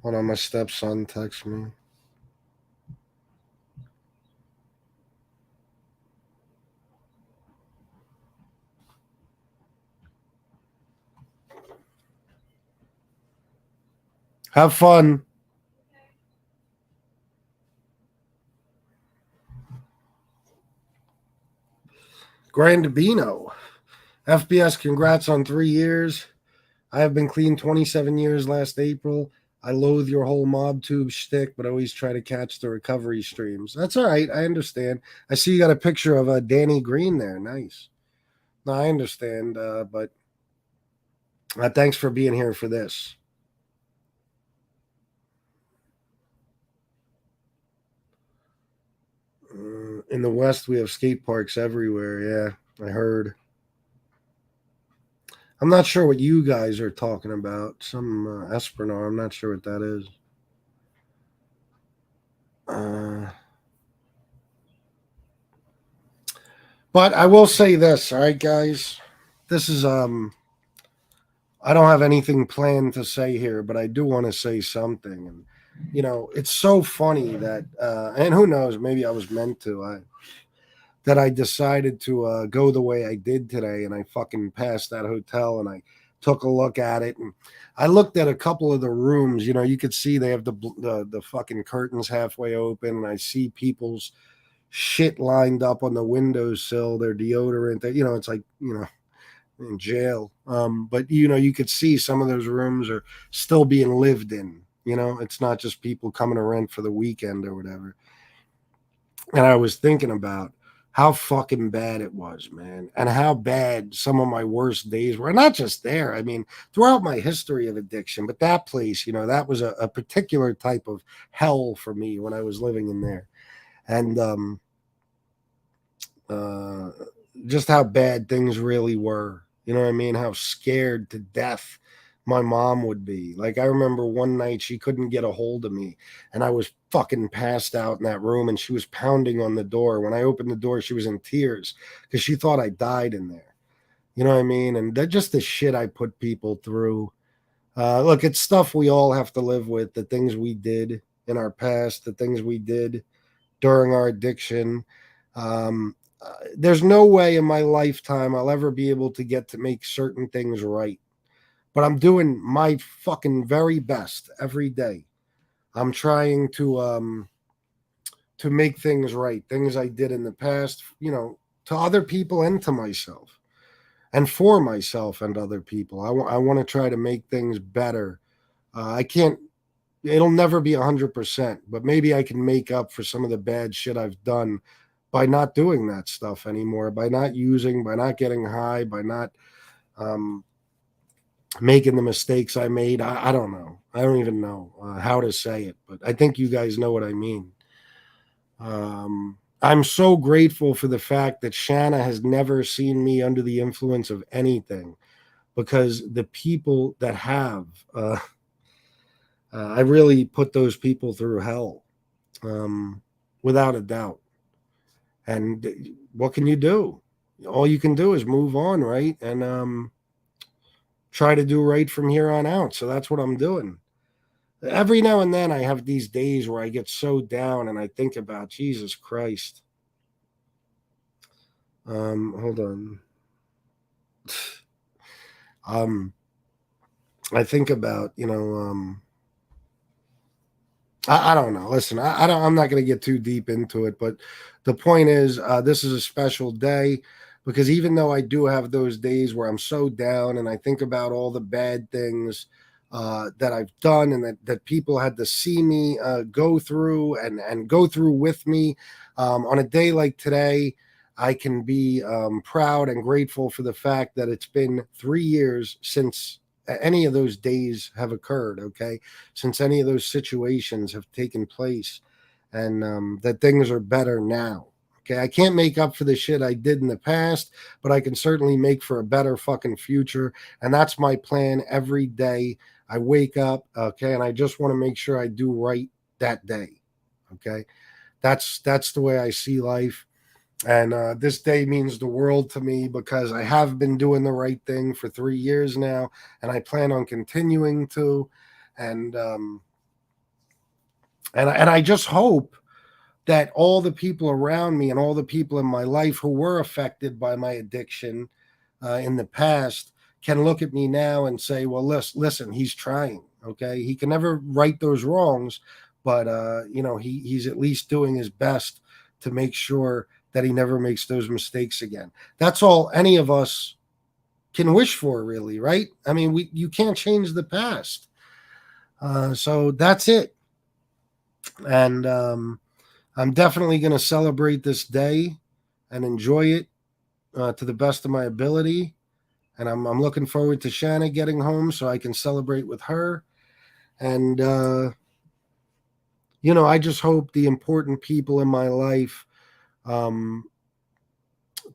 Hold on, my stepson texts me. Have fun. Grandabino. FBS, congrats on 3 years. I have been clean 27 years last April. I loathe your whole mob tube shtick, but always try to catch the recovery streams. That's all right. I understand. I see you got a picture of Danny Green there. Nice. No, I understand, but thanks for being here for this. In the West, we have skate parks everywhere. Yeah, I heard. I'm not sure what you guys are talking about. Some Esplanade. I'm not sure what that is. Uh, but I will say this, all right, guys. This is I don't have anything planned to say here, but I do want to say something. And it's so funny that and who knows, maybe I was meant to. That I decided to go the way I did today, and I fucking passed that hotel, and I took a look at it, and I looked at a couple of the rooms. You could see they have the fucking curtains halfway open, and I see people's shit lined up on the windowsill, their deodorant. It's like in jail. But you could see some of those rooms are still being lived in. It's not just people coming to rent for the weekend or whatever. And I was thinking about how fucking bad it was, man, and how bad some of my worst days were. Not just there. I mean, throughout my history of addiction, but that place, that was a particular type of hell for me when I was living in there. And uh, just how bad things really were. You know what I mean? How scared to death my mom would be. Like, I remember one night she couldn't get a hold of me, and I was fucking passed out in that room, and she was pounding on the door. When I opened the door, she was in tears because she thought I died in there. You know what I mean? And that just the shit I put people through. Look, it's stuff we all have to live with. The things we did in our past, the things we did during our addiction. There's no way in my lifetime I'll ever be able to get to make certain things right. But I'm doing my fucking very best every day. I'm trying to make things right, things I did in the past, to other people and to myself, and for myself and other people. I want to try to make things better. I can't. It'll never be 100%, but maybe I can make up for some of the bad shit I've done by not doing that stuff anymore, by not using, by not getting high, by not um, making the mistakes I made. I don't know. I don't even know how to say it, but I think you guys know what I mean. I'm so grateful for the fact that Shanna has never seen me under the influence of anything, because the people that have, I really put those people through hell, without a doubt. And what can you do? All you can do is move on, right? And try to do right from here on out. So that's what I'm doing. Every now and then I have these days where I get so down and I think about Jesus Christ. Hold on. um I think about, I don't know. Listen, I don't. I'm not going to get too deep into it, but the point is, this is a special day because even though I do have those days where I'm so down and I think about all the bad things that I've done and that people had to see me go through and go through with me, on a day like today, I can be proud and grateful for the fact that it's been 3 years since any of those days have occurred. Okay, since any of those situations have taken place, and that things are better now. Okay, I can't make up for the shit I did in the past, but I can certainly make for a better fucking future. And that's my plan every day. I wake up, okay, and I just want to make sure I do right that day. Okay, that's the way I see life. And this day means the world to me because I have been doing the right thing for 3 years now, and I plan on continuing to. And and I just hope that all the people around me and all the people in my life who were affected by my addiction in the past can look at me now and say, "Well, listen, he's trying. Okay, he can never right those wrongs, but he's at least doing his best to make sure that he never makes those mistakes again." That's all any of us can wish for, really, right? I mean, you can't change the past, so that's it. And I'm definitely going to celebrate this day and enjoy it to the best of my ability. And I'm looking forward to Shanna getting home so I can celebrate with her. And, I just hope the important people in my life um,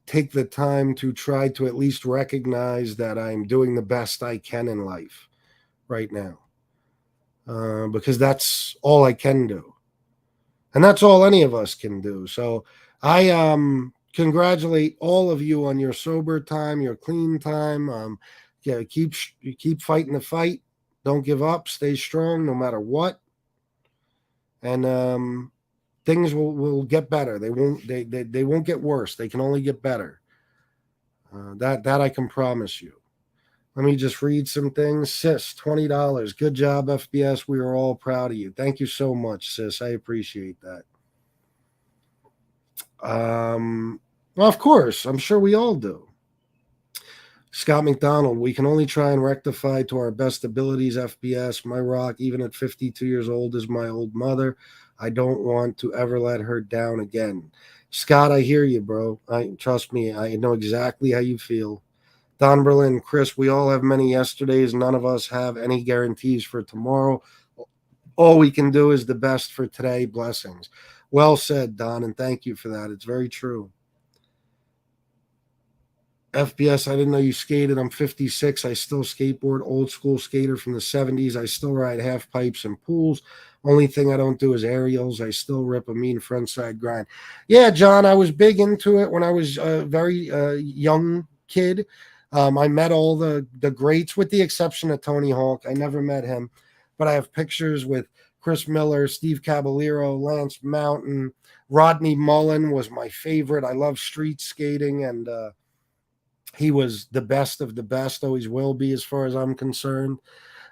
take the time to try to at least recognize that I'm doing the best I can in life right now, because that's all I can do. And that's all any of us can do. So I congratulate all of you on your sober time, your clean time. Yeah, keep fighting the fight. Don't give up. Stay strong no matter what. And things will get better. They won't get worse. They can only get better. That I can promise you. Let me just read some things. Sis, $20. Good job, FBS. We are all proud of you. Thank you so much, sis. I appreciate that. Well, of course, I'm sure we all do. Scott McDonald, we can only try and rectify to our best abilities, FBS. My rock, even at 52 years old, is my old mother. I don't want to ever let her down again. Scott, I hear you, bro. Trust me, I know exactly how you feel. Don Berlin, Chris, we all have many yesterdays. None of us have any guarantees for tomorrow. All we can do is the best for today. Blessings. Well said, Don, and thank you for that. It's very true. FBS, I didn't know you skated. I'm 56. I still skateboard, old school skater from the 70s. I still ride half pipes and pools. Only thing I don't do is aerials. I still rip a mean frontside grind. Yeah, John, I was big into it when I was a very young kid. I met all the greats, with the exception of Tony Hawk. I never met him, but I have pictures with Chris Miller, Steve Caballero, Lance Mountain, Rodney Mullen was my favorite. I love street skating, and he was the best of the best, always will be, as far as I'm concerned.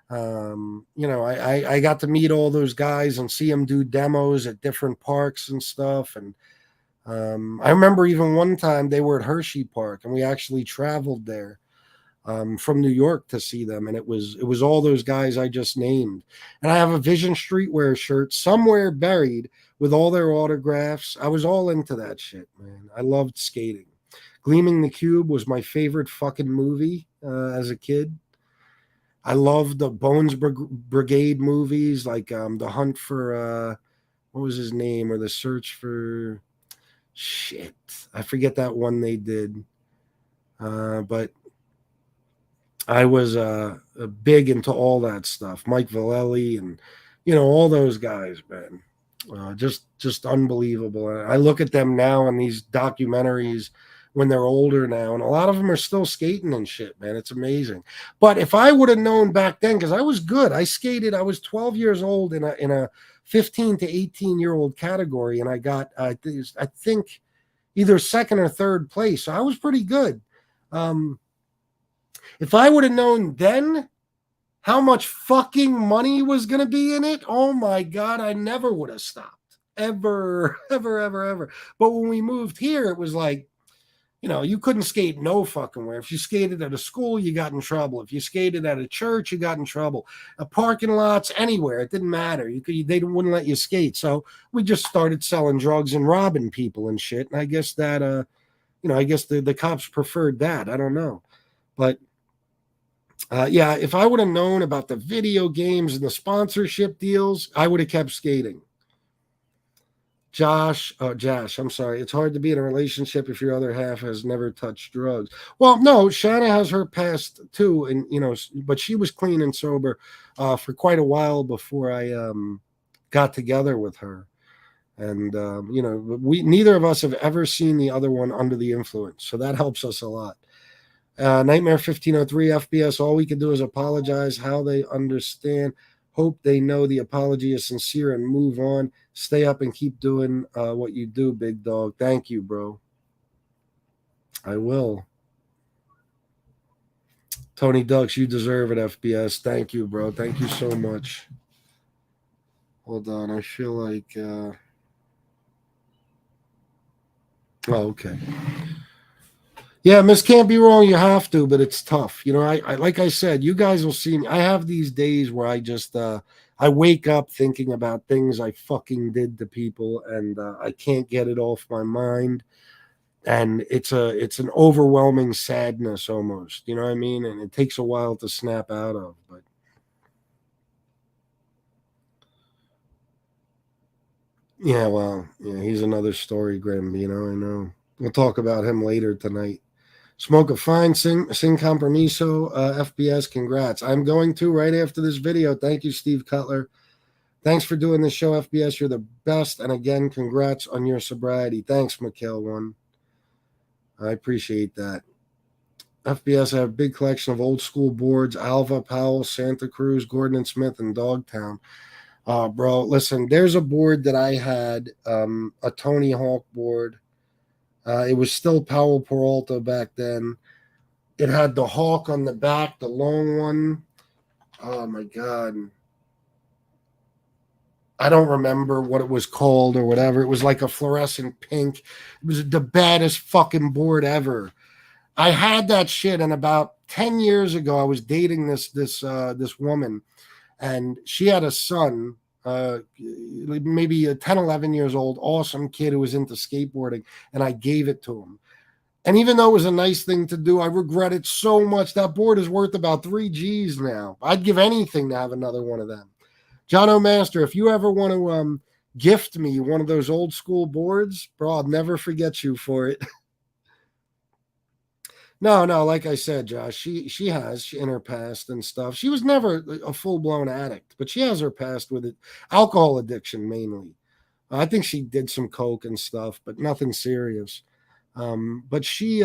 I got to meet all those guys and see them do demos at different parks and stuff. And I remember even one time they were at Hershey Park, and we actually traveled there from New York to see them, and it was all those guys I just named. And I have a Vision Streetwear shirt somewhere buried with all their autographs. I was all into that shit, man. I loved skating. Gleaming the Cube was my favorite fucking movie as a kid. I loved the Bones Brigade movies, like The Hunt for what was his name, or The Search for shit. I forget that one they did, but I was big into all that stuff. Mike Vallely and all those guys, man. Just unbelievable. I look at them now in these documentaries when they're older now, and a lot of them are still skating and shit, man. It's amazing. But if I would have known back then, because I was good, I skated. I was 12 years old in a 15 to 18-year-old category, and I got I think either second or third place. So I was pretty good. If I would have known then how much fucking money was going to be in it. Oh my God, I never would have stopped. Ever, ever, ever, ever. But when we moved here, it was like, you couldn't skate no fucking where. If you skated at a school, you got in trouble. If you skated at a church, you got in trouble. Parking lots, anywhere, it didn't matter. They wouldn't let you skate. So we just started selling drugs and robbing people and shit. And I guess that, I guess the cops preferred that. I don't know, but yeah, if I would have known about the video games and the sponsorship deals, I would have kept skating. Josh, I'm sorry. It's hard to be in a relationship if your other half has never touched drugs. Well, no, Shanna has her past too, and but she was clean and sober for quite a while before I got together with her, and we neither of us have ever seen the other one under the influence, so that helps us a lot. Nightmare 1503 FBS. All we can do is apologize. How they understand. Hope they know the apology is sincere and move on. Stay up and keep doing what you do, big dog. Thank you, bro. I will. Tony Ducks, you deserve it, FBS. Thank you, bro. Thank you so much. Hold on. I feel like. Oh, okay. Yeah, Miss Can't Be Wrong. You have to, but it's tough. I like I said, you guys will see me. I have these days where I just I wake up thinking about things I fucking did to people, and I can't get it off my mind. And it's an overwhelming sadness almost. You know what I mean? And it takes a while to snap out of, but. Yeah, well, yeah, he's another story, Grim. I know. We'll talk about him later tonight. Smoke a fine, sing compromiso, FBS, congrats. I'm going to right after this video. Thank you, Steve Cutler. Thanks for doing this show, FBS. You're the best. And again, congrats on your sobriety. Thanks, Mikhail1. I appreciate that. FBS, I have a big collection of old school boards, Alva, Powell, Santa Cruz, Gordon and Smith, and Dogtown. Bro, listen, there's a board that I had, a Tony Hawk board. It was still Powell Peralta back then. It had the hawk on the back, the long one. Oh my God. I don't remember what it was called or whatever. It was like a fluorescent pink. It was the baddest fucking board ever. I had that shit, and about 10 years ago, I was dating this woman, and she had a son, maybe 10, 11 years old, awesome kid who was into skateboarding, and I gave it to him. And even though it was a nice thing to do, I regret it so much. That board is worth about 3 G's now. I'd give anything to have another one of them. John O'Master, if you ever want to gift me one of those old school boards, bro, I'll never forget you for it. No, like I said, Josh, she has in her past and stuff. She was never a full blown addict, but she has her past with it, alcohol addiction mainly. I think she did some coke and stuff, but nothing serious. But she,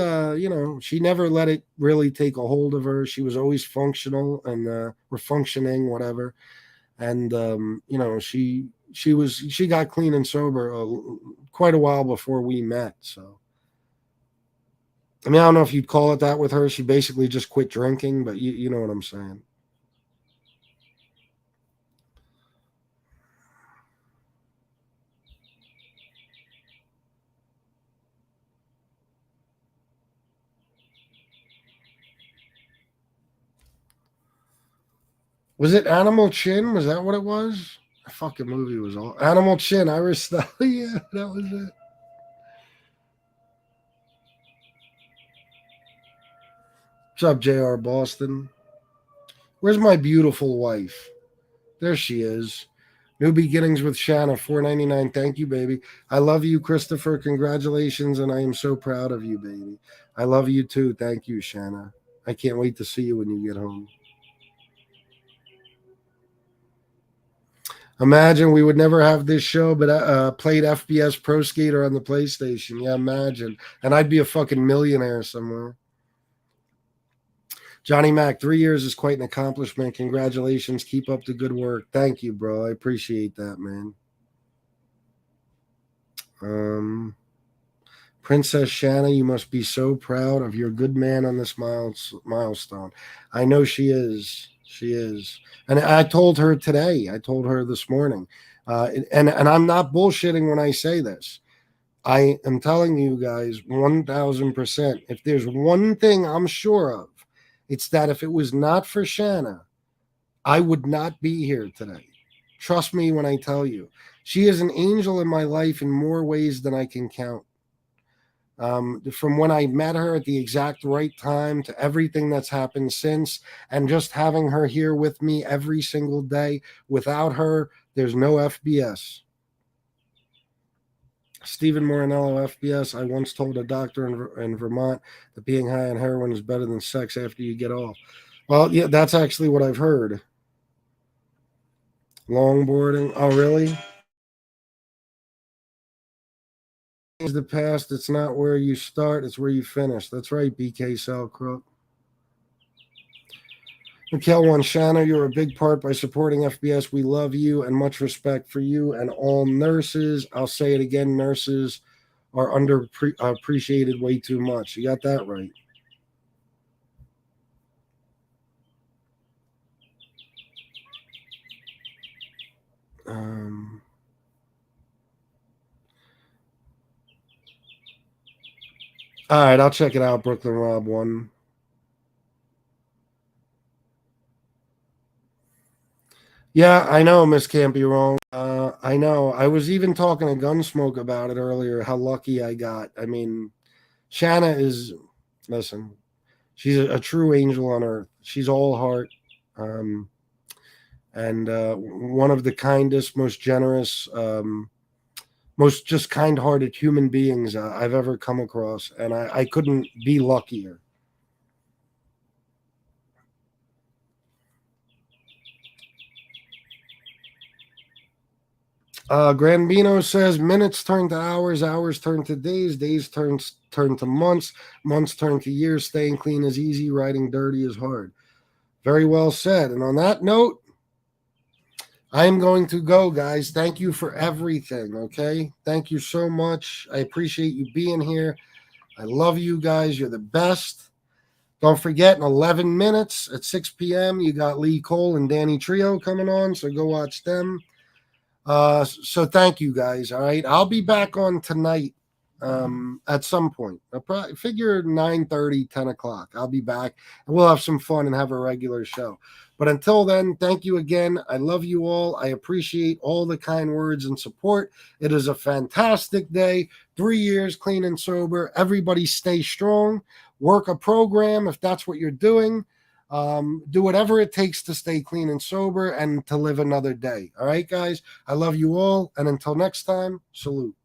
she never let it really take a hold of her. She was always functional and or functioning, whatever. And she got clean and sober quite a while before we met. So. I mean, I don't know if you'd call it that with her. She basically just quit drinking, but you know what I'm saying. Was it Animal Chin? Was that what it was? The fucking movie was all Animal Chin, Irish Style. Yeah, that was it. What's up, JR Boston? Where's my beautiful wife? There she is. New beginnings with Shanna, $4.99. Thank you, baby. I love you, Christopher. Congratulations, and I am so proud of you, baby. I love you too. Thank you, Shanna. I can't wait to see you when you get home. Imagine we would never have this show, but played FBS Pro Skater on the PlayStation. Yeah, imagine. And I'd be a fucking millionaire somewhere. Johnny Mac, 3 years is quite an accomplishment. Congratulations. Keep up the good work. Thank you, bro. I appreciate that, man. Princess Shanna, you must be so proud of your good man on this milestone. I know she is. She is. And I told her today, I told her this morning, and I'm not bullshitting when I say this. I am telling you guys 1000%. If there's one thing I'm sure of, it's that if it was not for Shanna, I would not be here today. Trust me when I tell you. She is an angel in my life in more ways than I can count. From when I met her at the exact right time to everything that's happened since, and just having her here with me every single day. Without her, there's no FBS. Stephen Morinello, FBS. I once told a doctor in Vermont that being high on heroin is better than sex after you get off. Well, yeah, that's actually what I've heard. Longboarding. Oh, really? Is the past. It's not where you start, it's where you finish. That's right, BK Selkrook. Mikhail Wanshana, you're a big part by supporting FBS. We love you and much respect for you and all nurses. I'll say it again, nurses are appreciated way too much. You got that right. Um, all right, I'll check it out, Brooklyn Rob 1. Yeah, I know, Miss Can't Be Wrong. I know. I was even talking to Gunsmoke about it earlier, how lucky I got. I mean, Shanna is, listen, she's a true angel on earth. She's all heart. Um, and one of the kindest, most generous, most just kind hearted human beings I've ever come across. And I couldn't be luckier. Grambino says minutes turn to hours, hours turn to days, days turn to months, months turn to years. Staying clean is easy, riding dirty is hard. Very well said. And on that note, I am going to go, guys. Thank you for everything. Okay. Thank you so much. I appreciate you being here. I love you guys. You're the best. Don't forget, in 11 minutes at 6 p.m., you got Lee Cole and Danny Trio coming on. So go watch them. So thank you guys. All right. I'll be back on tonight at some point. I'll probably figure 9:30, 10 o'clock. I'll be back and we'll have some fun and have a regular show. But until then, thank you again. I love you all. I appreciate all the kind words and support. It is a fantastic day. 3 years clean and sober. Everybody stay strong. Work a program if that's what you're doing. Do whatever it takes to stay clean and sober and to live another day. All right, guys. I love you all. And until next time, salute.